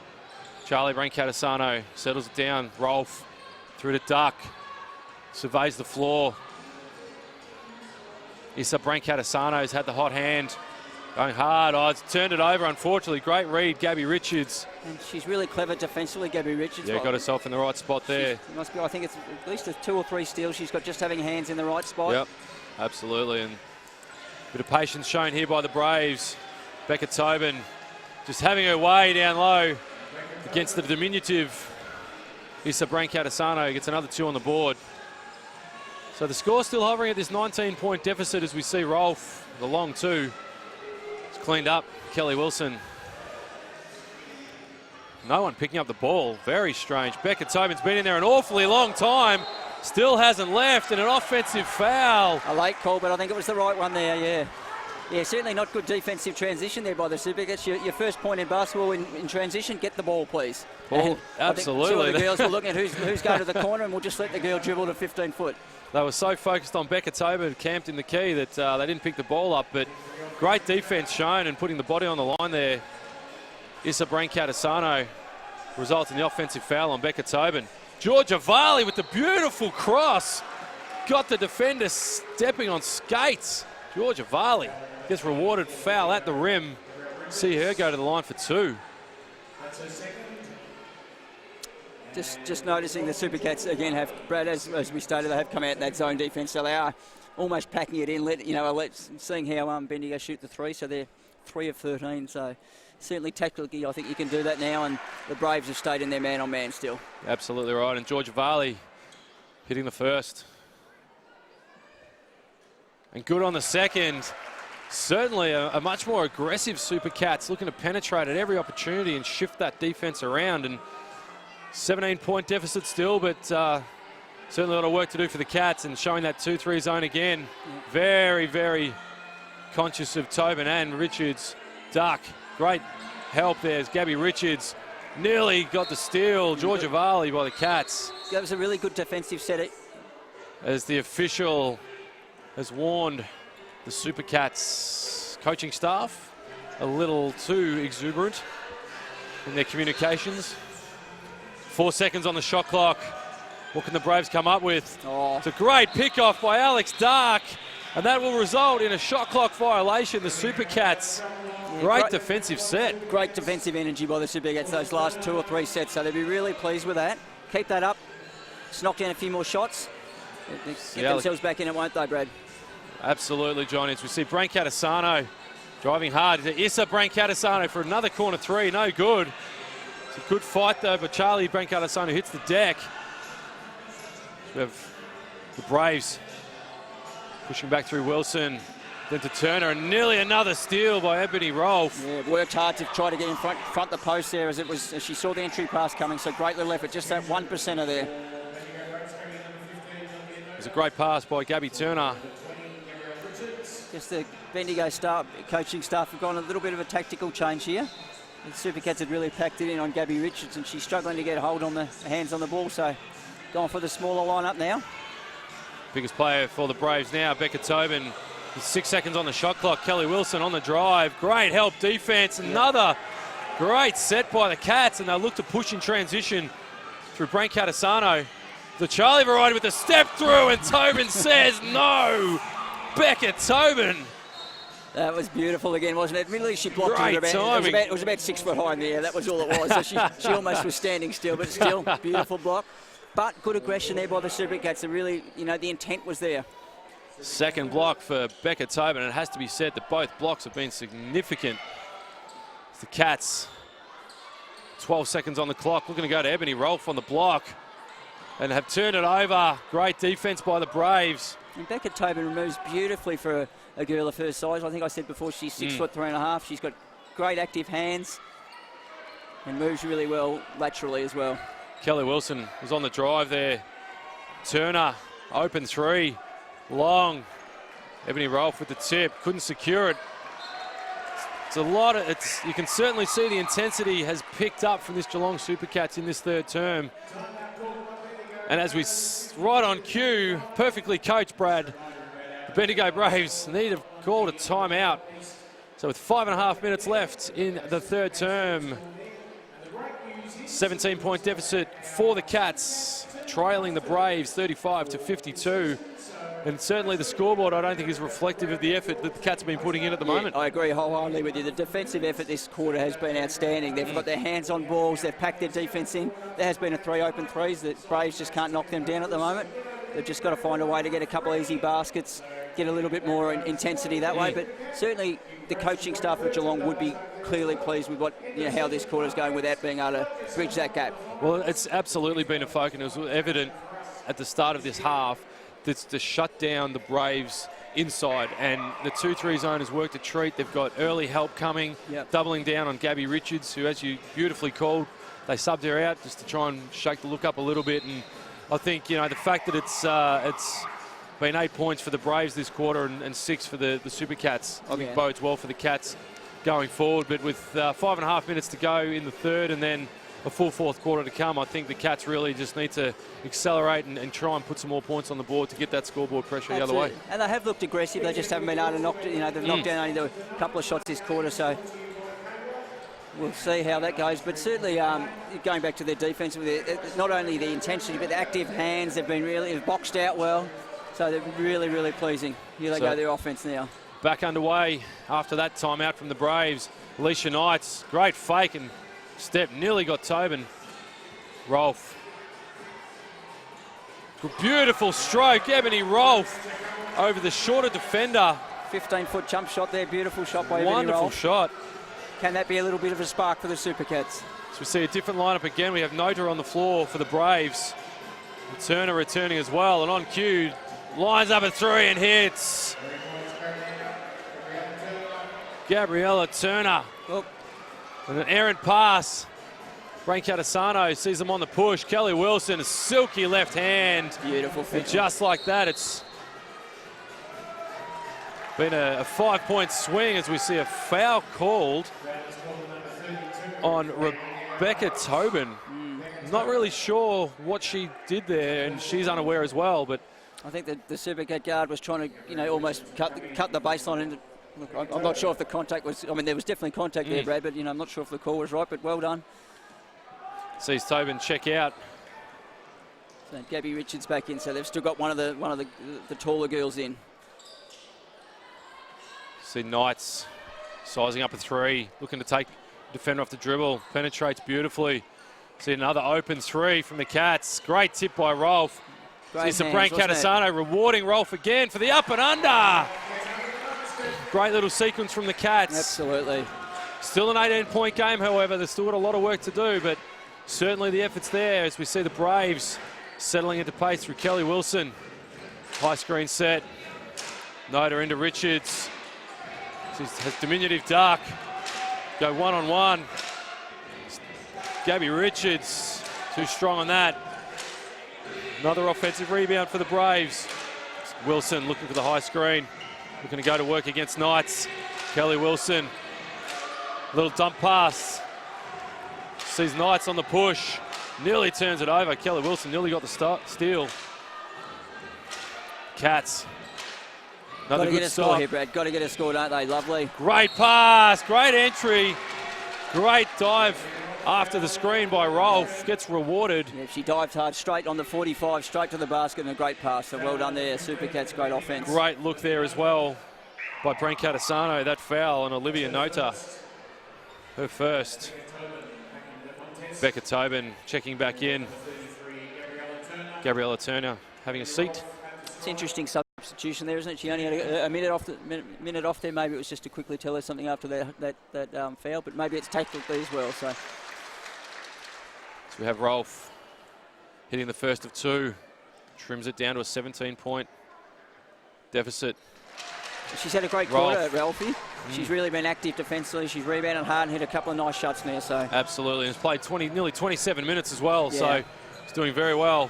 Charlie Brancatisano settles it down. Rolf through to Duck. Surveys the floor. Issa Brancatisano's had the hot hand. Going hard. Oh, it's turned it over, unfortunately. Great read, Gabby Richards. And she's really clever defensively, Gabby Richards. Yeah, got herself in the right spot there. Must be, I think it's at least 2 or 3 steals she's got just having hands in the right spot. Yep, absolutely. And a bit of patience shown here by the Braves. Becca Tobin just having her way down low against the diminutive Issa Brancatisano. Gets another 2 on the board. So the score still hovering at this 19-point deficit as we see Rolf, the long 2. It's cleaned up. Kelly Wilson. No one picking up the ball. Very strange. Becca Tobin's been in there an awfully long time. Still hasn't left, and an offensive foul. A late call, but I think it was the right one there, yeah. Yeah, certainly not good defensive transition there by the Supercats. Your first point in basketball in transition, get the ball, please. Ball, absolutely. The girls were looking at who's going to the corner, and we'll just let the girl dribble to 15 foot. They were so focused on Becca Tobin, camped in the key, that they didn't pick the ball up, but great defense shown and putting the body on the line there. Issa Brancatisano results in the offensive foul on Becca Tobin. Georgia Varley with the beautiful cross. Got the defender stepping on skates. Georgia Varley gets rewarded foul at the rim. See her go to the line for 2. Just noticing the Supercats again have, Brad, as we stated, they have come out in that zone defence, so they are almost packing it in. Seeing how Bendigo shoot the 3, so they're 3 of 13. So certainly tactically, I think you can do that now, and the Braves have stayed in their man-on-man still. Absolutely right, and Georgia Varley hitting the first. And good on the second. Certainly a much more aggressive Supercats, looking to penetrate at every opportunity and shift that defense around. And 17-point deficit still, but certainly a lot of work to do for the Cats, and showing that 2-3 zone again. Very, very conscious of Tobin and Richards. Duck, great help there as Gabby Richards nearly got the steal. Georgia Varley by the Cats. That was a really good defensive set. As the official has warned the Supercats coaching staff a little too exuberant in their communications. 4 seconds on the shot clock. What can the Braves come up with? Oh. It's a great pick-off by Alex Dark, and that will result in a shot clock violation. The Supercats, great defensive set. Great defensive energy by the Supercats those last 2 or 3 sets, so they'll be really pleased with that. Keep that up. Just knock down a few more shots. Get themselves back in it, won't they, Brad? Absolutely, Johnny. As we see Brancatisano driving hard. Issa Brancatisano for another corner 3. No good. It's a good fight, though, but Charlie Brancatisano hits the deck. We have the Braves pushing back through Wilson, then to Turner, and nearly another steal by Ebony Rolfe. Yeah, worked hard to try to get in front the post there as she saw the entry pass coming, so great little effort, just that 1%er there. It was a great pass by Gabby Turner. Just the Bendigo coaching staff have gone a little bit of a tactical change here. The Supercats had really packed it in on Gabby Richards, and she's struggling to get a hold on the hands on the ball, so going for the smaller lineup now. Biggest player for the Braves now, Becca Tobin. 6 seconds on the shot clock. Kelly Wilson on the drive. Great help defense. Another great set by the Cats, and they'll look to push in transition through Brancatisano. The Charlie variety with the step through, and Tobin says no. Becca Tobin. That was beautiful again, wasn't it? Admittedly, she blocked it. It was about 6 foot high in the air. That was all it was. So she almost was standing still, but still, beautiful block. But good aggression there by the Supercats. Really, the intent was there. Second block for Becca Tobin. It has to be said that both blocks have been significant. The Cats 12 seconds on the clock. Looking to go to Ebony Rolfe on the block and have turned it over. Great defence by the Braves. And Becca Tobin moves beautifully for a girl of her size. I think I said before she's 6'3.5". She's got great active hands and moves really well laterally as well. Kelly Wilson was on the drive there. Turner, open three, long. Ebony Rolfe with the tip, couldn't secure it. It's a lot of, you can certainly see the intensity has picked up from this Geelong Supercats in this third term. And as we, right on cue, perfectly coached, Brad, the Bendigo Braves need to have called a timeout. So with 5.5 minutes left in the third term, 17-point deficit for the Cats, trailing the Braves 35-52. And certainly the scoreboard, I don't think, is reflective of the effort that the Cats have been putting in at the moment. I agree wholeheartedly with you. The defensive effort this quarter has been outstanding. They've got their hands on balls. They've packed their defence in. There has been 3 open threes. The Braves just can't knock them down at the moment. They've just got to find a way to get a couple of easy baskets, get a little bit more intensity that way. But certainly the coaching staff of Geelong would be clearly pleased with how this quarter is going without being able to bridge that gap. Well, it's absolutely been a focus. It was evident at the start of this half that's to shut down the Braves inside, and the 2-3 zone has worked a treat. They've got early help coming, doubling down on Gabby Richards, who, as you beautifully called, they subbed her out just to try and shake the look up a little bit. And I think, the fact that it's been 8 points for the Braves this quarter and 6 for the Supercats, I think bodes well for the Cats going forward. But with 5.5 minutes to go in the third and then a full fourth quarter to come, I think the Cats really just need to accelerate and try and put some more points on the board to get that scoreboard pressure the other way. And they have looked aggressive. They just haven't been able to knock it. They've knocked down only a couple of shots this quarter, so we'll see how that goes. But certainly going back to their defence, with not only the intensity but the active hands, they've boxed out well. So they're really, really pleasing. Here they go, their offence now. Back underway after that timeout from the Braves. Alicia Knights, great fake and step, nearly got Tobin. Rolfe. Beautiful stroke, Ebony Rolfe over the shorter defender. 15-foot jump shot there, beautiful shot by Ebony Rolfe. Wonderful shot. Can that be a little bit of a spark for the Supercats? So we see a different lineup again. We have Nota on the floor for the Braves. Turner returning as well, and on cue, lines up a 3 and hits. Gabriella Turner. And an errant pass. Brain Catasano sees them on the push. Kelly Wilson, a silky left hand. Beautiful. And just like that, it's been a 5-point swing as we see a foul called on Becca Tobin. Not really sure what she did there, and she's unaware as well. But I think the Supercat guard was trying to, almost cut the baseline into. Look, I'm not sure if the contact was. I mean, there was definitely contact there, Brad. But I'm not sure if the call was right. But well done. Sees Tobin check out. So Gabby Richards back in. So they've still got one of the taller girls in. See Knights sizing up a 3, looking to take defender off the dribble. Penetrates beautifully. See another open 3 from the Cats. Great tip by Rolfe. See Brain Catasano rewarding Rolfe again for the up and under. Great little sequence from the Cats. Absolutely. Still an 18-point game, however. They've still got a lot of work to do, but certainly the effort's there as we see the Braves settling into pace through Kelly Wilson. High screen set. Nota into Richards. She has diminutive duck. Go one-on-one. Gabby Richards, too strong on that. Another offensive rebound for the Braves. Wilson looking for the high screen. Looking to go to work against Knights. Kelly Wilson. Little dump pass. Sees Knights on the push. Nearly turns it over. Kelly Wilson nearly got the steal. Cats. Another good get a score here, Brad. Got to get a score, don't they? Lovely. Great pass. Great entry. Great dive after the screen by Rolfe. Gets rewarded. Yeah, she dived hard straight on the 45, straight to the basket, and a great pass. So well done there. Supercats, great offense. Great look there as well by Brain Catasano. That foul on Olivia Nota. Her first. Becca Tobin checking back in. Gabriella Turner having a seat. It's interesting substitution there, isn't it? She only had a minute off there. Maybe it was just to quickly tell her something after that foul, but maybe it's tactically as well. So So we have Rolfe hitting the first of two. Trims it down to a 17-point deficit. She's had a great quarter, Ralphie. She's really been active defensively. She's rebounded hard and hit a couple of nice shots there. So absolutely, and has played nearly 27 minutes as well. Yeah. So she's doing very well.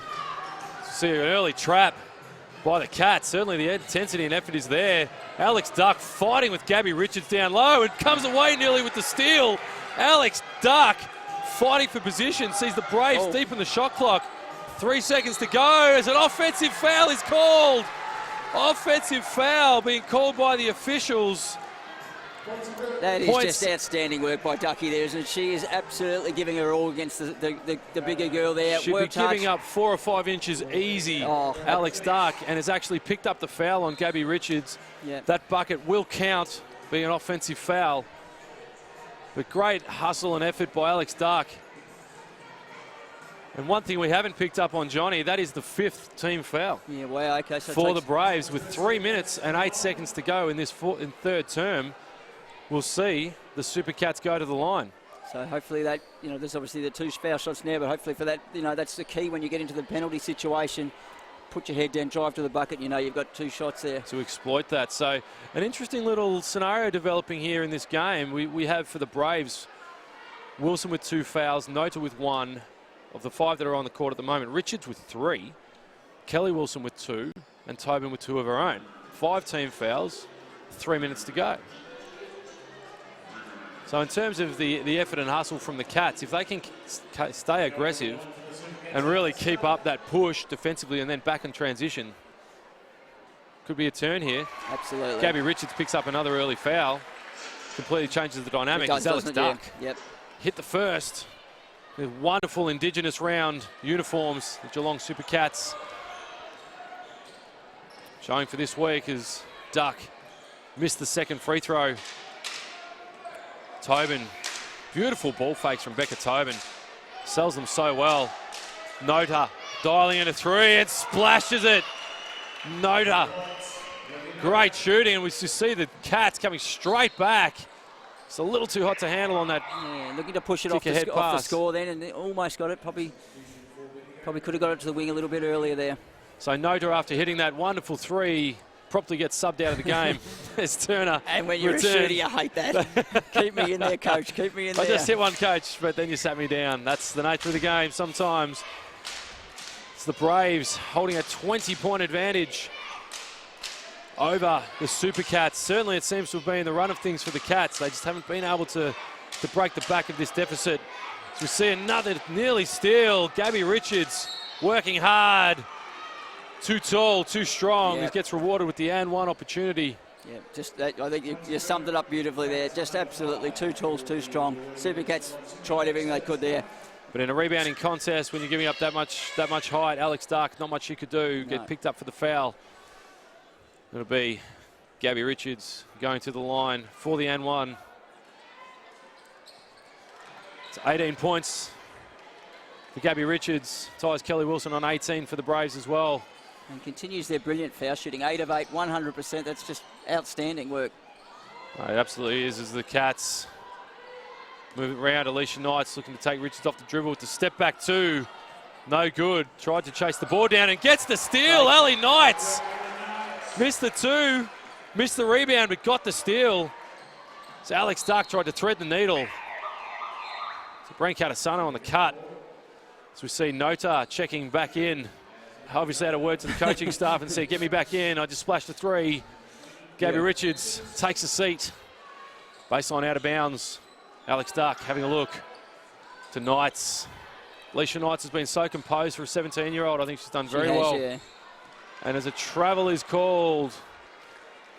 See an early trap by the Cats. Certainly the intensity and effort is there. Alex Duck fighting with Gabby Richards down low and comes away nearly with the steal. Alex Duck fighting for position, sees the Braves deep in the shot clock. 3 seconds to go as an offensive foul is called. Offensive foul being called by the officials. That is just outstanding work by Ducky there, isn't it? She is absolutely giving her all against the bigger girl there. Should be giving up 4 or 5 inches easy, Alex Duck, and has actually picked up the foul on Gabby Richards. Yeah. That bucket will count, being an offensive foul. But great hustle and effort by Alex Duck. And one thing we haven't picked up on, Johnny, that is the 5th team foul. Yeah, wow, okay. So for the Braves with 3 minutes and 8 seconds to go in this third term. We'll see the Super Cats go to the line. So hopefully that, there's obviously the 2 foul shots now, but hopefully for that, that's the key when you get into the penalty situation. Put your head down, drive to the bucket, you've got 2 shots there. To exploit that. So an interesting little scenario developing here in this game. We have for the Braves, Wilson with 2 fouls, Nota with 1. Of the 5 that are on the court at the moment, Richards with 3, Kelly Wilson with 2, and Tobin with 2 of her own. 5 team fouls, 3 minutes to go. So in terms of the effort and hustle from the Cats, if they can stay aggressive and really keep up that push defensively and then back in transition, could be a turn here. Absolutely. Gabby Richards picks up another early foul, completely changes the dynamic. It does, Duck Yep. hit the first. With wonderful Indigenous round uniforms, the Geelong Super Cats. Showing for this week as Duck missed the second free throw. Tobin, beautiful ball fakes from Becca Tobin. Sells them so well. Nota dialing in a 3 and splashes it. Nota, great shooting, and we just see the Cats coming straight back. It's a little too hot to handle on that. Yeah, looking to push it off the score then, and almost got it. Probably could have got it to the wing a little bit earlier there. So Nota, after hitting that wonderful 3, promptly gets subbed out of the game as Turner. And when you're a shooter, you hate that. Keep me in there, coach. Keep me in there. I just hit one, coach, but then you sat me down. That's the nature of the game sometimes. It's the Braves holding a 20-point advantage over the Super Cats. Certainly it seems to have been the run of things for the Cats. They just haven't been able to break the back of this deficit. So we see another nearly steal. Gabby Richards working hard. Too tall, too strong. He gets rewarded with the and one opportunity. Yeah, I think you summed it up beautifully there. Just absolutely too tall, too strong. Super Cats tried everything they could there. But in a rebounding contest, when you're giving up that much height, Alex Duck, not much she could do. Get picked up for the foul. It'll be Gabby Richards going to the line for the and one. It's 18 points for Gabby Richards. Ties Kelly Wilson on 18 for the Braves as well. And continues their brilliant foul shooting. 8 of 8, 100%. That's just outstanding work. It absolutely is, as the Cats move around. Alicia Knight's looking to take Richards off the dribble with the step back 2. No good. Tried to chase the ball down and gets the steal. Ali Knights missed the 2, missed the rebound, but got the steal. So Alex Duck tried to thread the needle. So Brent Catasano on the cut. So we see Nota checking back in. Obviously had a word to the coaching staff and said, get me back in. I just splashed a 3. Gabby Richards takes a seat. Baseline out of bounds. Alex Duck having a look to Knights. Alicia Knights has been so composed for a 17-year-old. I think she's done very well. Yeah. And as a travel is called,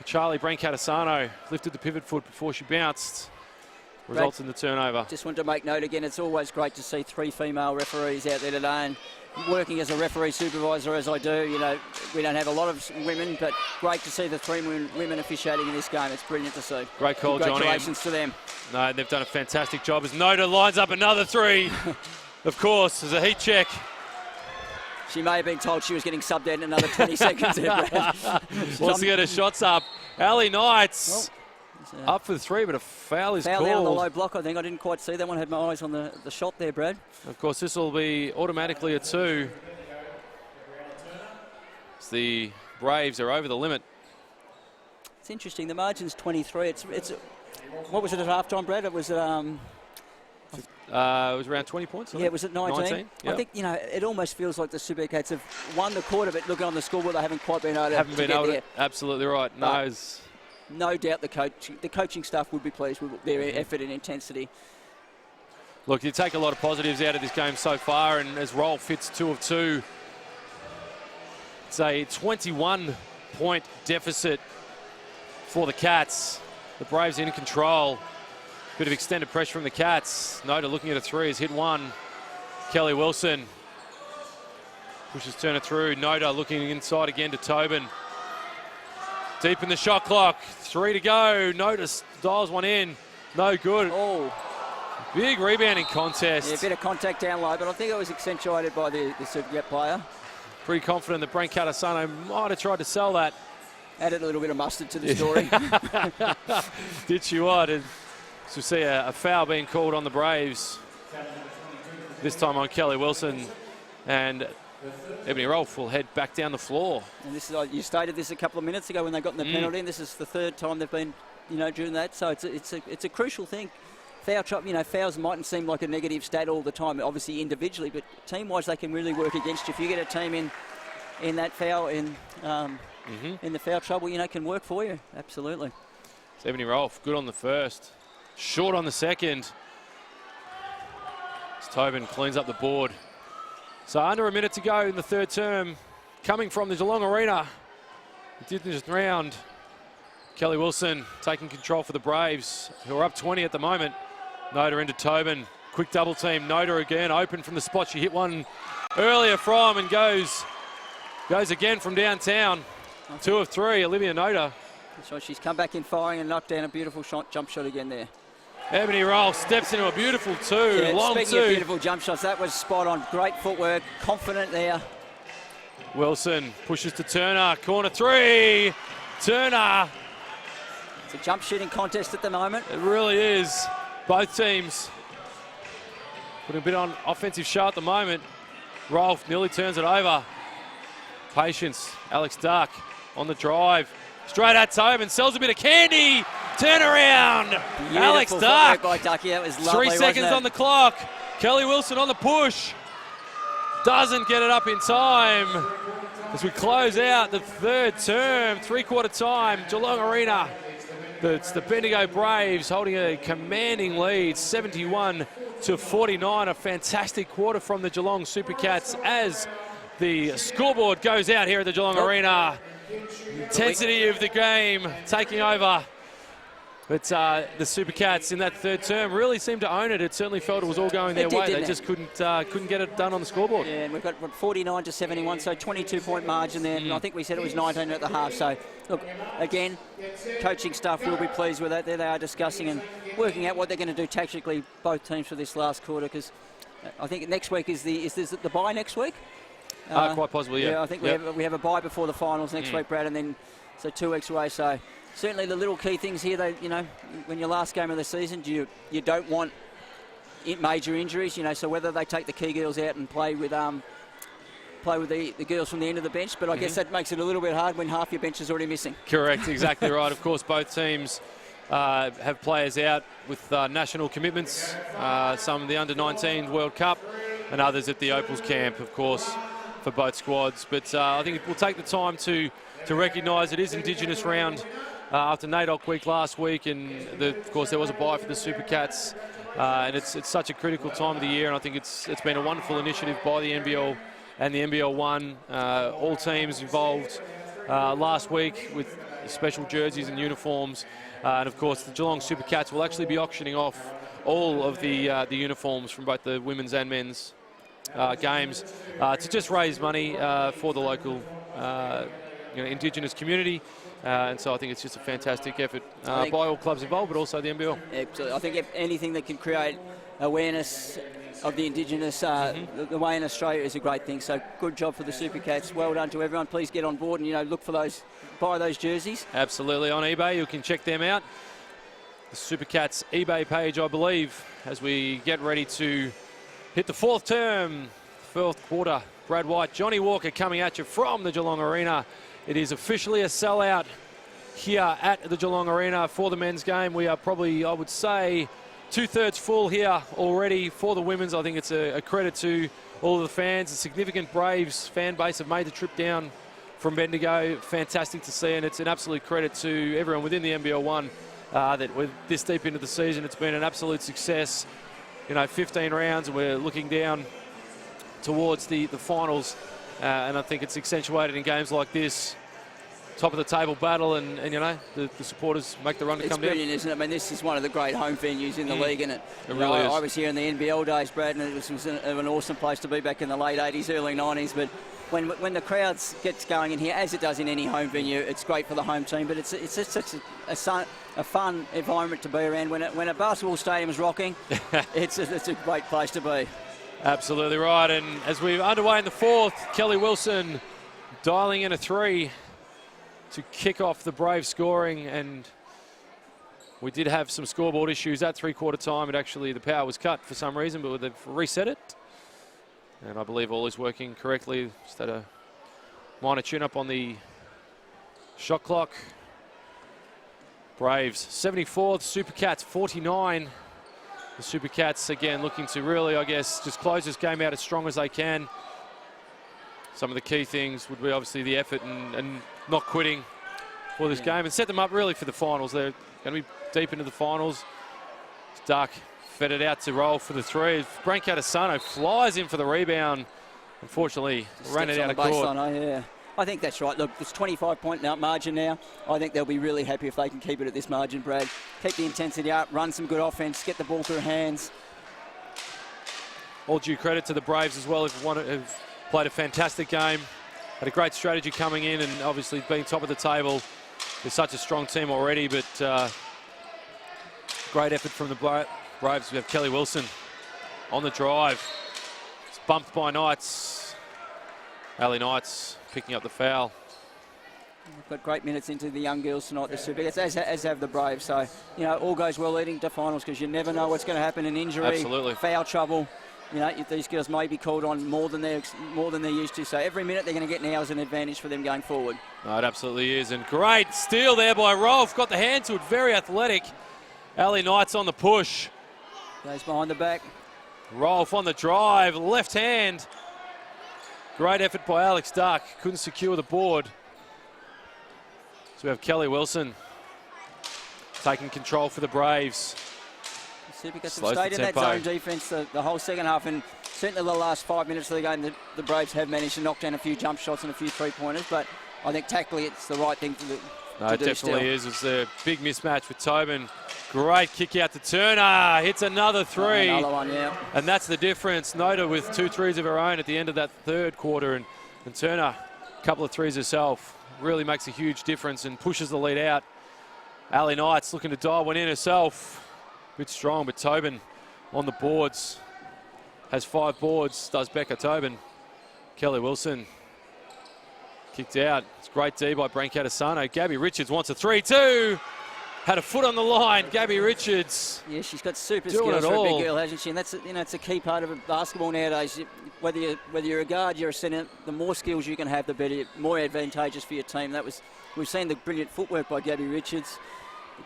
Charlie Brent Catasano lifted the pivot foot before she bounced. Results in the turnover. Just wanted to make note again, it's always great to see 3 female referees out there today. And working as a referee supervisor as I do, we don't have a lot of women, but great to see the 3 women officiating in this game. It's brilliant to see. Great call, Johnny. Congratulations to them. No, they've done a fantastic job as Nota lines up another 3. Of course, as a heat check. She may have been told she was getting subbed out in another 20 seconds there, Brad. Wants to get her shots up. Ali Knights Up for the 3, but a foul is foul called. out on the low block, I think. I didn't quite see that one. I had my eyes on the shot there, Brad. Of course, this will be automatically a 2. As the Braves are over the limit. It's interesting. The margin's 23. It's what was it at halftime, Brad? It was it was around 20 points. Yeah, was it 19? Yep. I think, it almost feels like the Supercats have won the quarter, but looking on the scoreboard, they haven't quite been able to get there. Absolutely right. No doubt the coaching staff would be pleased with their effort and intensity. Look, you take a lot of positives out of this game so far, and as Rolf hits 2 of 2, it's a 21-point deficit for the Cats. The Braves in control. Bit of extended pressure from the Cats. Noda looking at a 3, has hit 1. Kelly Wilson pushes Turner through. Noda looking inside again to Tobin. Deep in the shot clock. 3 to go. Noda dials one in. No good. Oh. Big rebounding contest. Yeah, a bit of contact down low, but I think it was accentuated by the Supercat player. Pretty confident that Brent Catasano might have tried to sell that. Added a little bit of mustard to the story. Did she what? So we see a foul being called on the Braves. This time on Kelly Wilson. And Ebony Rolfe will head back down the floor. And this is, you stated this a couple of minutes ago when they got in the penalty, and this is the 3rd time they've been, doing that. So it's a crucial thing. Fouls mightn't seem like a negative stat all the time, obviously individually, but team-wise they can really work against you. If you get a team in that foul, in the foul trouble, can work for you. Absolutely. So Ebony Rolfe, good on the first. Short on the second. As Tobin cleans up the board. So under a minute to go in the 3rd term. Coming from the Geelong Arena. Indigenous round. Kelly Wilson taking control for the Braves, who are up 20 at the moment. Noda into Tobin. Quick double team. Noda again open from the spot. She hit one earlier from and goes again from downtown. 2 of 3, Olivia Noda. So she's come back in firing and knocked down a beautiful jump shot again there. Ebony Rolfe steps into a beautiful 2, long 2. Speaking of beautiful jump shots, that was spot on. Great footwork, confident there. Wilson pushes to Turner, corner 3. Turner. It's a jump shooting contest at the moment. It really is. Both teams putting a bit on offensive show at the moment. Rolfe nearly turns it over. Patience. Alex Duck on the drive. Straight at Tobin, sells a bit of candy. Turn around. Beautiful Alex Duck. By Ducky. That was lovely, 3 seconds on the clock. Kelly Wilson on the push. Doesn't get it up in time. As we close out the 3rd term, 3/4 time, Geelong Arena. It's the Bendigo Braves holding a commanding lead, 71-49. A fantastic quarter from the Geelong Supercats as the scoreboard goes out here at the Geelong Arena. Intensity of the game taking over. But the Supercats in that 3rd term really seemed to own it. It certainly felt it was all going their way. They just couldn't get it done on the scoreboard. Yeah, and we've got 49-71, so 22-point margin there. And I think we said it was 19 at the half. So, look, again, coaching staff will be pleased with that. There they are discussing and working out what they're going to do tactically, both teams, for this last quarter. Because I think next week is the bye next week? Quite possibly, yeah. Yeah, I think we have a bye before the finals next week, Brad, and then so 2 weeks away. So certainly the little key things here, when your last game of the season, you don't want major injuries, so whether they take the key girls out and play with the girls from the end of the bench, but I guess that makes it a little bit hard when half your bench is already missing. Correct, exactly right. Of course, both teams have players out with national commitments, some of the under-19 World Cup and others at the Opals camp, of course, for both squads. But I think we'll take the time to recognise it is Indigenous round after NAIDOC week last week, and of course there was a bye for the Supercats, and it's such a critical time of the year, and I think it's been a wonderful initiative by the NBL and the NBL1, all teams involved last week with special jerseys and uniforms, and of course the Geelong Supercats will actually be auctioning off all of the uniforms from both the women's and men's games to just raise money for the local Indigenous community, and so I think it's just a fantastic effort by all clubs involved, but also the NBL. Absolutely. I think anything that can create awareness of the Indigenous the way in Australia is a great thing. So good job for the Supercats. Well done to everyone. Please get on board and look for buy those jerseys. Absolutely, on eBay you can check them out. the Supercats eBay page, I believe, as we get ready to hit the fourth quarter. Brad White, Johnny Walker coming at you from the Geelong Arena. It is officially a sellout here at the Geelong Arena for the men's game. We are probably, I would say, 2/3 full here already. For the women's, I think it's a credit to all of the fans. A significant Braves fan base have made the trip down from Bendigo. Fantastic to see, and it's an absolute credit to everyone within the NBL1 that we're this deep into the season. It's been an absolute success. 15 rounds, and we're looking down towards the finals, and I think it's accentuated in games like this. Top of the table battle, and the supporters make the run to come down. It's brilliant, isn't it? I mean, this is one of the great home venues in the league, and it really is. I was here in the NBL days, Brad, and it was an awesome place to be back in the late 80s, early 90s. But when the crowds gets going in here, as it does in any home venue, it's great for the home team. But it's just such a fun environment to be around. When a basketball stadium is rocking, it's a great place to be. Absolutely right. And as we're underway in the fourth, Kelly Wilson dialing in a three to kick off the Braves scoring, and we did have some scoreboard issues at three-quarter time. The power was cut for some reason, but they've reset it, and I believe all is working correctly. Just had a minor tune-up on the shot clock. Braves 74, the Supercats 49. The Supercats again looking to really, I guess, just close this game out as strong as they can. Some of the key things would be obviously the effort and not quitting for this game, and set them up really for the finals. They're going to be deep into the finals. Duck fed it out to roll for the three. Branko Adesanya flies in for the rebound. Unfortunately, ran it out of court. Yeah. I think that's right. Look, it's 25-point margin now. I think they'll be really happy if they can keep it at this margin, Brad. Keep the intensity up, run some good offense, get the ball through hands. All due credit to the Braves as well, who've played a fantastic game. Had a great strategy coming in, and obviously being top of the table. They're such a strong team already, but great effort from the Braves. We have Kelly Wilson on the drive. It's bumped by Knights. Ali Knights picking up the foul. We've got great minutes into the young girls tonight, the Supercats, as have the Braves. So, all goes well leading to finals, because you never know what's going to happen in injury, Absolutely. Foul trouble. These girls may be called on more than they're used to. So every minute they're going to get now is an advantage for them going forward. No, it absolutely is. And great steal there by Rolf. Got the hand to it. Very athletic. Ali Knights on the push. Goes behind the back. Rolf on the drive. Left hand. Great effort by Alex Duck. Couldn't secure the board. So we have Kelly Wilson taking control for the Braves. Supercats have stayed in that zone defence the whole second half, and certainly the last 5 minutes of the game, the Braves have managed to knock down a few jump shots and a few three-pointers, but I think tactically it's the right thing to do. No, it definitely is. It's a big mismatch with Tobin. Great kick out to Turner. Hits another three. Another one, yeah. And that's the difference. Noda with 2 threes of her own at the end of that third quarter, and Turner, a couple of threes herself, really makes a huge difference and pushes the lead out. Ali Knights looking to dial one in herself. Bit strong, but Tobin on the boards. Has 5 boards, does Becca Tobin. Kelly Wilson kicked out. It's great D by Branko Adesanya. Gabby Richards wants a 3-2. Had a foot on the line. Gabby Richards. Yeah, she's got super skills for a big girl, hasn't she? And that's it's a key part of basketball nowadays. Whether you're a guard, you're a center, the more skills you can have, the better, more advantageous for your team. We've seen the brilliant footwork by Gabby Richards.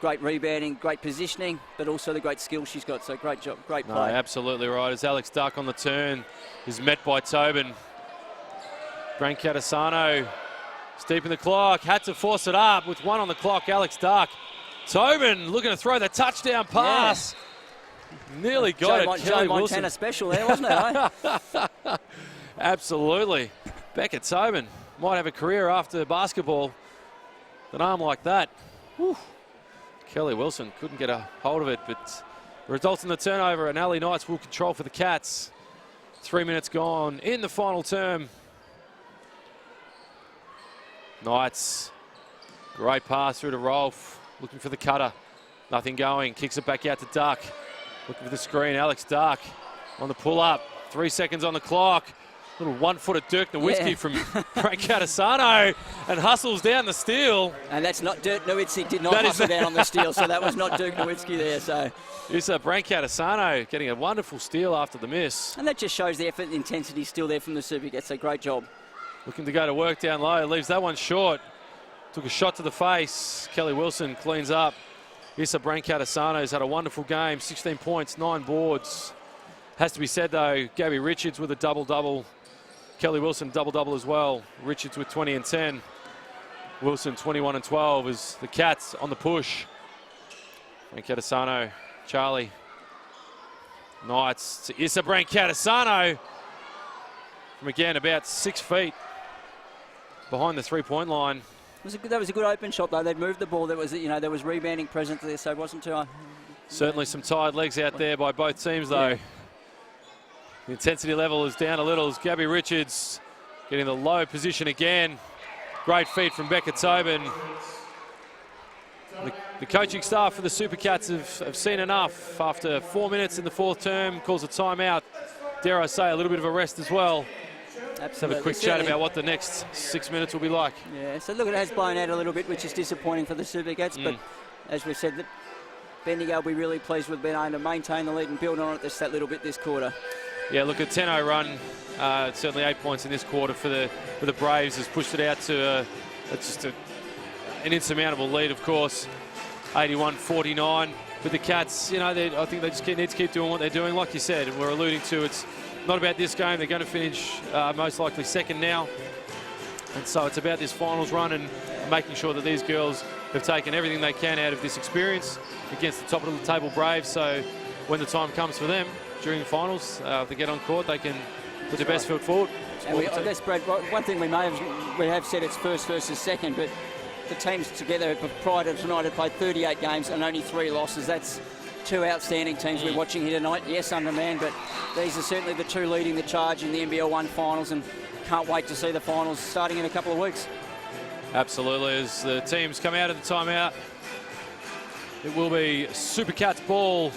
Great rebounding, great positioning, but also the great skills she's got. So great job, great play. No, absolutely right. As Alex Duck on the turn is met by Tobin. Branko Adesanya steep in the clock. Had to force it up with 1 on the clock. Alex Duck. Tobin looking to throw the touchdown pass. Yeah. Nearly got it. Joe Montana special there, wasn't it? Eh? Absolutely. Becca Tobin might have a career after basketball. An arm like that. Whew. Kelly Wilson couldn't get a hold of it, but the results in the turnover, and Ali Knights will control for the Cats. 3 minutes gone in the final term. Knights, great pass through to Rolf, looking for the cutter. Nothing going, kicks it back out to Duck. Looking for the screen, Alex Duck on the pull-up. 3 seconds on the clock. Little one-footed Dirk Nowitzki from Frank Catasano and hustles down the steal. And that's not Dirk Nowitzki did not hustle down on the steal, so that was not Dirk Nowitzki there. So it's Frank Catasano getting a wonderful steal after the miss. And that just shows the effort and intensity still there from the Supercats. A great job. Looking to go to work down low, leaves that one short. Took a shot to the face. Kelly Wilson cleans up. Issa Brancatasano's had a wonderful game, 16 points, 9 boards. Has to be said though, Gabby Richards with a double-double. Kelly Wilson double-double as well. Richards with 20 and 10. Wilson 21 and 12 as the Cats on the push. Brancatasano, Charlie. Knights to Issa Brancatasano. From again about 6 feet behind the three-point line. That was a good open shot though. They'd moved the ball. There was was rebounding present there, so it wasn't too. Certainly some tired legs out there by both teams though. Yeah. The intensity level is down a little as Gabby Richards getting the low position again. Great feed from Becca Tobin. The coaching staff for the Supercats have seen enough. After 4 minutes in the fourth term, calls a timeout. Dare I say, a little bit of a rest as well. Absolutely. Let's have a quick chat about what the next 6 minutes will be like. Yeah, so look, it has blown out a little bit, which is disappointing for the Supercats, but as we've said, Bendigo will be really pleased with being able to maintain the lead and build on it just that little bit this quarter. Yeah, look, a 10-0 run, certainly 8 points in this quarter for the Braves has pushed it out to an insurmountable lead, of course, 81-49. With the Cats, I think they just need to keep doing what they're doing. Like you said, and we're alluding to, it's not about this game. They're going to finish most likely second now. And so it's about this finals run and making sure that these girls have taken everything they can out of this experience against the top of the table Braves. So when the time comes for them during the finals, if they get on court, they can put their best foot forward. And I guess, Brad, one thing we have said it's first versus second, but the teams together prior to tonight have played 38 games and only 3 losses. That's 2 outstanding teams we're watching here tonight. Yes, undermanned, but these are certainly the 2 leading the charge in the NBL1 finals, and can't wait to see the finals starting in a couple of weeks. Absolutely. As the teams come out of the timeout, it will be Supercats ball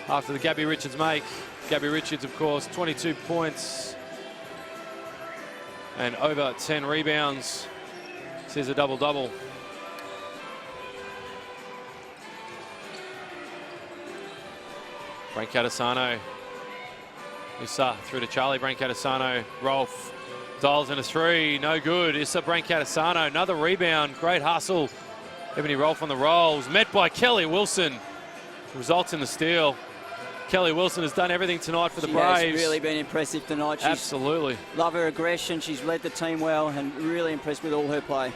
after the Gabby Richards make. Gabby Richards, of course, 22 points and over 10 rebounds. This is a double-double. Brancatasano. Issa through to Charlie Brancatasano. Rolf dials in a 3. No good. Issa Brancatasano. Another rebound. Great hustle. Ebony Rolf on the rolls. Met by Kelly Wilson. Results in the steal. Kelly Wilson has done everything tonight for the Braves. She has really been impressive tonight. Absolutely. Love her aggression. She's led the team well and really impressed with all her play.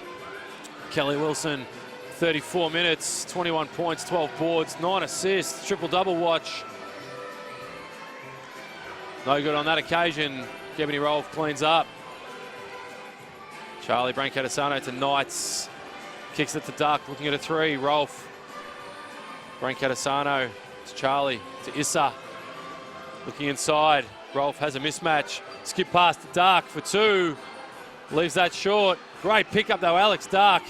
Kelly Wilson, 34 minutes, 21 points, 12 boards, 9 assists, triple-double watch. No good on that occasion. Ebony Rolf cleans up. Charlie Brancatasano to Knights. Kicks it to Duck, looking at a 3. Rolf. Brancatasano to Charlie, to Issa. Looking inside. Rolf has a mismatch. Skip past to Duck for 2. Leaves that short. Great pickup though, Alex Duck.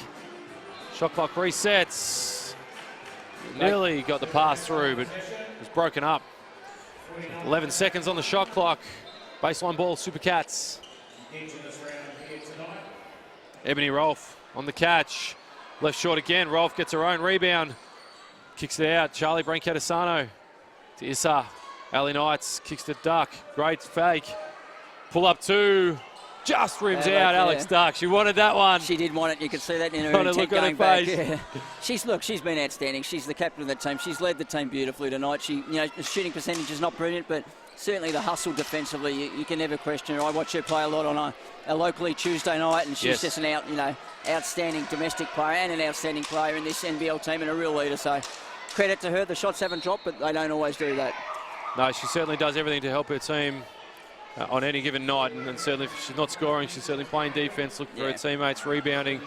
Shot clock resets. Nearly got the pass through, but it was broken up. 11 seconds on the shot clock. Baseline ball, Supercats. Ebony Rolf on the catch. Left short again. Rolf gets her own rebound. Kicks it out. Charlie Brancatasano to Issa. Ali Knights kicks to Duck. Great fake. Pull up 2. Just rims out Alex Duck. She wanted that one. She did want it. You could see that in her intent going back. Yeah. She's been outstanding. She's the captain of the team. She's led the team beautifully tonight. The shooting percentage is not brilliant, but certainly the hustle defensively, you can never question her. I watch her play a lot on a locally Tuesday night, and she's just an outstanding domestic player and an outstanding player in this NBL team and a real leader. So credit to her. The shots haven't dropped, but they don't always do that. No, she certainly does everything to help her team on any given night, and certainly if she's not scoring, she's certainly playing defense, looking for her teammates, rebounding.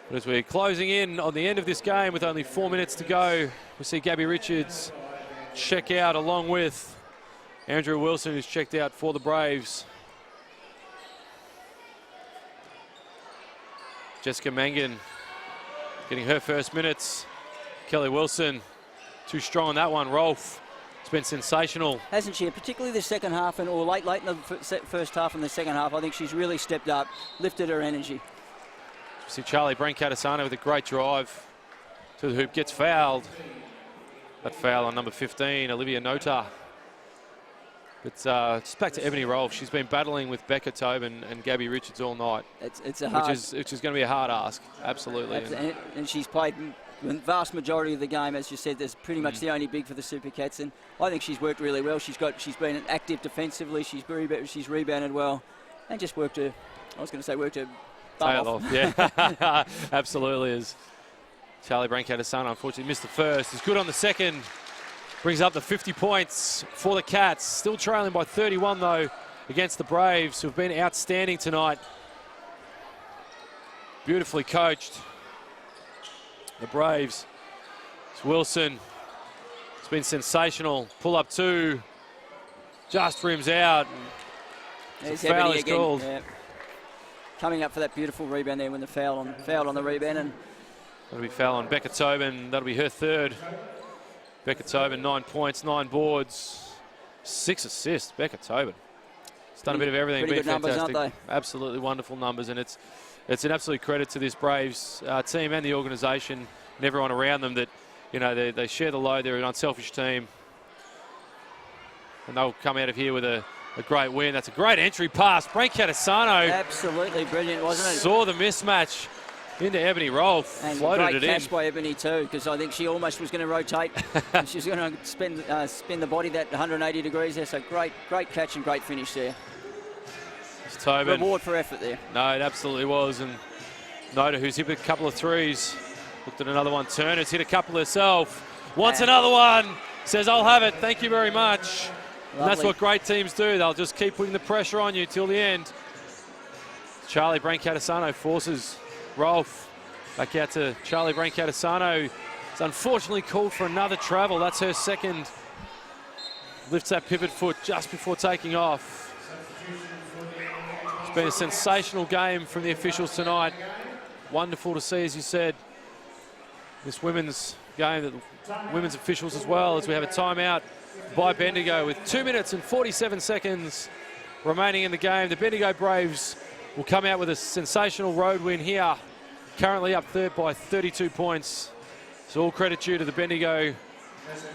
But as we're closing in on the end of this game with only 4 minutes to go, we see Gabby Richards check out along with Andrew Wilson, who's checked out for the Braves. Jessica Mangan getting her first minutes. Kelly Wilson, too strong on that one. Rolf It's been sensational. Hasn't she? Particularly the second half or late in the first half and the second half. I think she's really stepped up, lifted her energy. See Charlie Brancatisano with a great drive to the hoop, gets fouled. That foul on number 15, Olivia Nota. But just back to Ebony Rolfe. She's been battling with Becca Tobin and Gabby Richards all night. It's a hard, which is going to be a hard ask, absolutely. And she's played the vast majority of the game, as you said. There's pretty much the only big for the Super Cats, and I think she's worked really well. She's been active defensively. She's rebounded well, and just worked her. I was going to say worked her butt off. Yeah, absolutely. As Charlie Brancatisano unfortunately missed the first. Is good on the second. Brings up the 50 points for the Cats. Still trailing by 31 though against the Braves, who have been outstanding tonight. Beautifully coached. The Braves. It's Wilson. It's been sensational. Pull up 2. Just rims out. There's foul is again. called. Yeah. Coming up for that beautiful rebound there when the foul on the rebound. And that'll be foul on Becca Tobin. That'll be her third. Becca Tobin, 9 points, 9 boards, 6 assists. Becca Tobin. It's done a bit of everything. Pretty Been good fantastic. numbers, aren't they? Absolutely wonderful numbers, and it's an absolute credit to this Braves team and the organisation and everyone around them that, you know, they share the load. They're an unselfish team, and they'll come out of here with a great win. That's a great entry pass. Brancatisano. Absolutely brilliant, wasn't it? Saw the mismatch into Ebony Rolfe, and floated great it catch in. by Ebony too, because I think she almost was going to rotate. And she was going to spin the body that 180 degrees there. So great catch and great finish there. It's Tobin. Reward for effort there. No, it absolutely was. And Nota, who's hit a couple of threes, looked at another one. Turner's hit a couple herself. Wants another one. Says, I'll have it. Thank you very much. And that's what great teams do. They'll just keep putting the pressure on you till the end. Charlie Brancatisano forces Rolfe back out to Charlie Brancatisano. It's unfortunately called for another travel. That's her second. Lifts that pivot foot just before taking off. It's been a sensational game from the officials tonight. Wonderful to see, as you said, this women's game, the women's officials as well, as we have a timeout by Bendigo with 2 minutes and 47 seconds remaining in the game. The Bendigo Braves will come out with a sensational road win here. Currently up third by 32 points. So all credit due to the Bendigo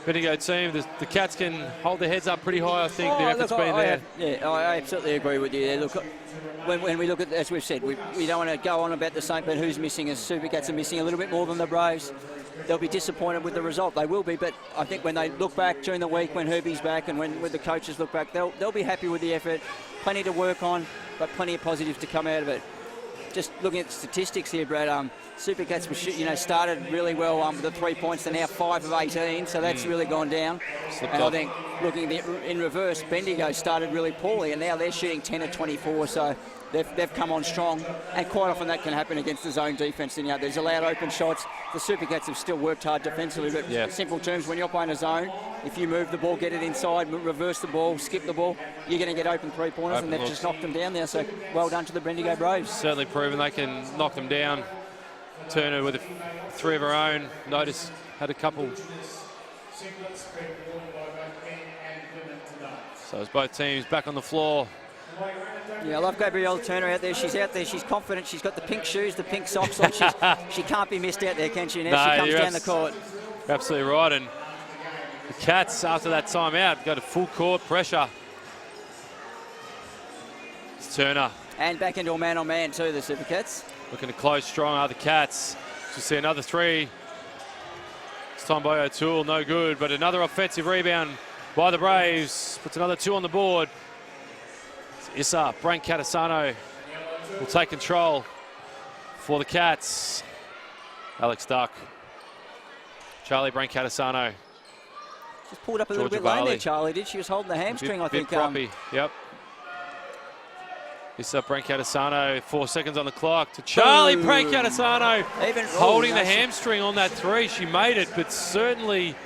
team. The Cats can hold their heads up pretty high, I think. The effort's been there. I absolutely agree with you there. Look, when we look at, as we've said, we don't want to go on about the same, but who's missing is Super Cats are missing a little bit more than the Braves. They'll be disappointed with the result. They will be, but I think when they look back during the week, when Herbie's back and when the coaches look back, they'll be happy with the effort. Plenty to work on, but plenty of positives to come out of it. Just looking at the statistics here, Brad, Super Cats started really well with the 3 points. They're now 5 of 18, so that's really gone down. And I think looking in reverse, Bendigo started really poorly, and now they're shooting 10 of 24, so they've come on strong. And quite often that can happen against the zone defence. And, there's allowed open shots. The Super Cats have still worked hard defensively, but in simple terms, when you're playing a zone, if you move the ball, get it inside, reverse the ball, skip the ball, you're going to get open three-pointers, and they've just knocked them down there. So well done to the Bendigo Braves. Certainly proven they can knock them down. Turner with 3 of her own. Notice had a couple. So it's both teams back on the floor. Yeah, I love Gabrielle Turner out there. She's out there. She's confident. She's got the pink shoes, the pink socks on. She can't be missed out there, can she? Now she comes down the court. You're absolutely right. And the Cats, after that timeout, go to full court pressure. It's Turner. And back into a man-on-man too, the Super Cats. Looking to close strong are the Cats. You see another 3. This time by O'Toole, no good. But another offensive rebound by the Braves. Puts another 2 on the board. Issa Brancatisano will take control for the Cats. Alex Duck. Charlie Brancatisano. Just pulled up a little bit late there, Charlie did. She was holding the hamstring, I think. Proppy. Yep. Issa Brancatisano, 4 seconds on the clock to Charlie Brancatisano. Holding the hamstring on that 3. She made it, but certainly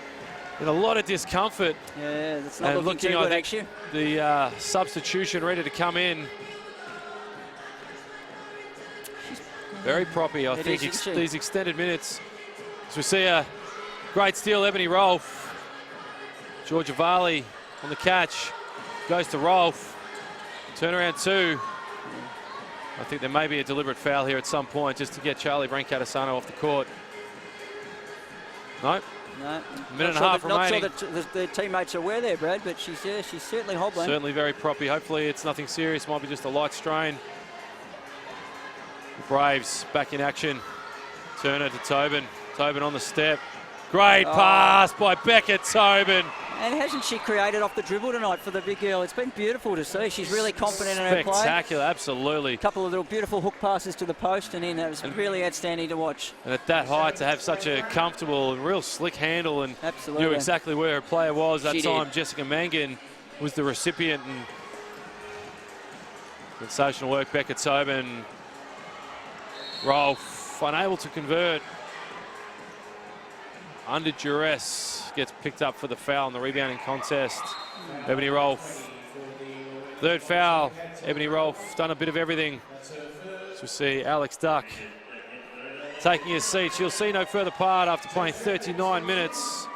in a lot of discomfort. Yeah, that's not looking too good, actually. The substitution ready to come in. Very proppy, I think, these extended minutes. As we see a great steal, Ebony Rolfe. Georgia Varley on the catch. Goes to Rolf. Turnaround 2. I think there may be a deliberate foul here at some point just to get Charlie Brancatisano off the court. No. No. A minute and a half remaining. Not sure that the teammates are aware there, Brad, but she's certainly hobbling. Certainly very proppy. Hopefully it's nothing serious. Might be just a light strain. The Braves back in action. Turner to Tobin. Tobin on the step. Great pass by Becca Tobin. And hasn't she created off the dribble tonight for the big girl? It's been beautiful to see. She's really confident in her play. Spectacular, absolutely. A couple of little beautiful hook passes to the post and in. It was really outstanding to watch. And at that height, to have such a comfortable, real slick handle and knew exactly where her player was. That time, Jessica Mangan was the recipient. And sensational work, Becca Tobin. Rolf, unable to convert. Under duress, gets picked up for the foul in the rebounding contest. Ebony Rolf. Third foul. Ebony Rolf done a bit of everything. So we see Alex Duck taking his seat. She'll see no further part after playing 39 minutes.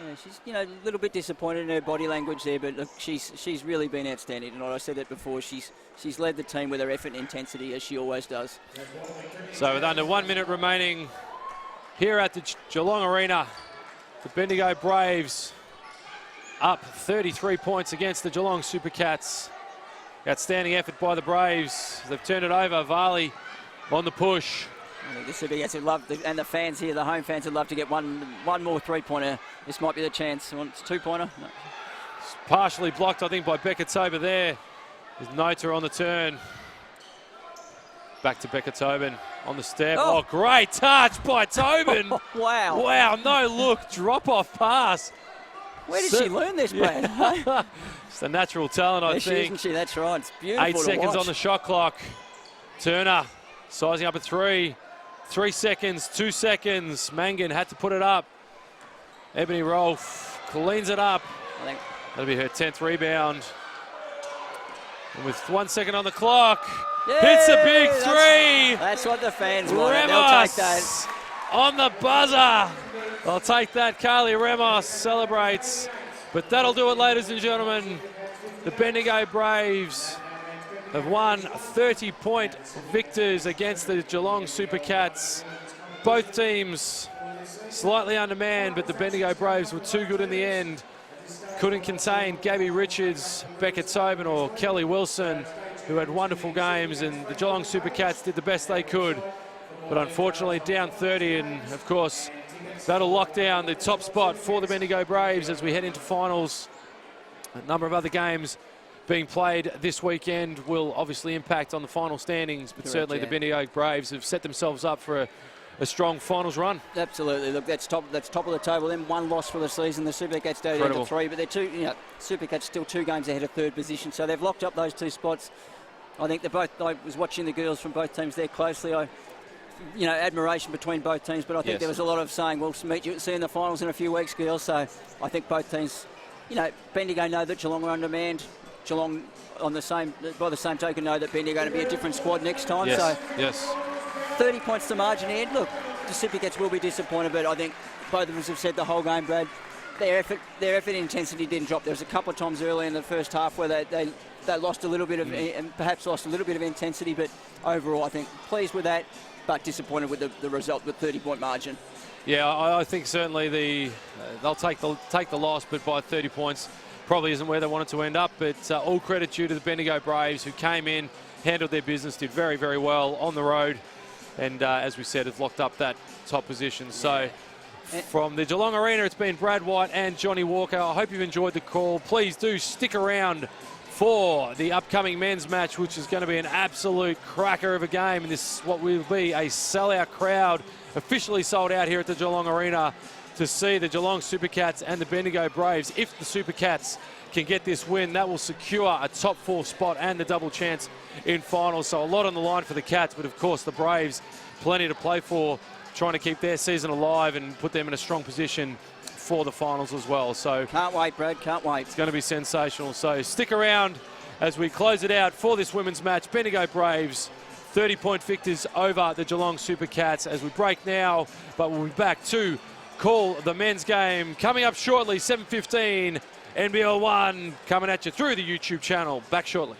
Yeah, she's a little bit disappointed in her body language there, but look, she's really been outstanding tonight. I said that before. She's led the team with her effort and intensity, as she always does. So with under 1 minute remaining here at the Geelong Arena, the Bendigo Braves up 33 points against the Geelong Supercats. Outstanding effort by the Braves. They've turned it over. Varley on the push. I think the Supercats would love, and the fans here, the home fans would love to get one more three-pointer. This might be the chance. It's a two-pointer. No. It's partially blocked, I think, by Becca Tobin there. There's Nota on the turn. Back to Becca Tobin on the step. Oh, great touch by Tobin. Wow. Wow, no look, drop-off pass. Where did she learn this, Brad? It's the natural talent, I think. Isn't she? That's right. It's beautiful 8 seconds on the shot clock. Turner sizing up at 3. 3 seconds, 2 seconds. Mangan had to put it up. Ebony Rolf cleans it up. I think that'll be her 10th rebound. And with 1 second on the clock, hits a big three. That's what the fans want. They'll take that. On the buzzer. I'll take that. Carly Ramos celebrates. But that'll do it, ladies and gentlemen. The Bendigo Braves have won 30-point victors against the Geelong Supercats. Both teams slightly undermanned, but the Bendigo Braves were too good in the end. Couldn't contain Gabby Richards, Becca Tobin or Kelly Wilson, who had wonderful games, and the Geelong Supercats did the best they could. But unfortunately down 30, and of course that'll lock down the top spot for the Bendigo Braves as we head into finals. A number of other games being played this weekend will obviously impact on the final standings, but certainly the Bendigo Braves have set themselves up for a strong finals run. Absolutely. Look, that's top of the table. Then one loss for the season. The Supercats go down to 3, but they're Supercats still 2 games ahead of third position, so they've locked up those 2 spots. I think I was watching the girls from both teams there closely. Admiration between both teams, but I think there was a lot of saying, we'll see you in the finals in a few weeks, girls. So I think both teams, Bendigo know that Geelong are undermanned. Geelong, by the same token, know that Bendigo are going to be a different squad next time. Yes. So 30 points to margin in. Look, the Supercats will be disappointed, but I think both of us have said the whole game, Brad, their effort intensity didn't drop. There was a couple of times early in the first half where they lost a little bit of, and perhaps lost a little bit of intensity, but overall I think pleased with that, but disappointed with the result with 30-point margin. Yeah, I think certainly they'll take the loss, but by 30 points probably isn't where they wanted to end up. But all credit due to the Bendigo Braves, who came in, handled their business, did very, very well on the road, and as we said, have locked up that top position. So from the Geelong Arena, it's been Brad White and Johnny Walker. I hope you've enjoyed the call. Please do stick around for the upcoming men's match, which is going to be an absolute cracker of a game. And this what will be a sellout crowd, officially sold out here at the Geelong Arena, to see the Geelong Supercats and the Bendigo Braves. If the Supercats can get this win, that will secure a top 4 spot and the double chance in finals. So a lot on the line for the Cats, but of course the Braves, plenty to play for, trying to keep their season alive and put them in a strong position for the finals as well. So can't wait, Brad, can't wait. It's going to be sensational. So stick around as we close it out for this women's match. Bendigo Braves, 30-point victors over the Geelong Supercats as we break now, but we'll be back to call the men's game. Coming up shortly, 7:15, NBL1 coming at you through the YouTube channel. Back shortly.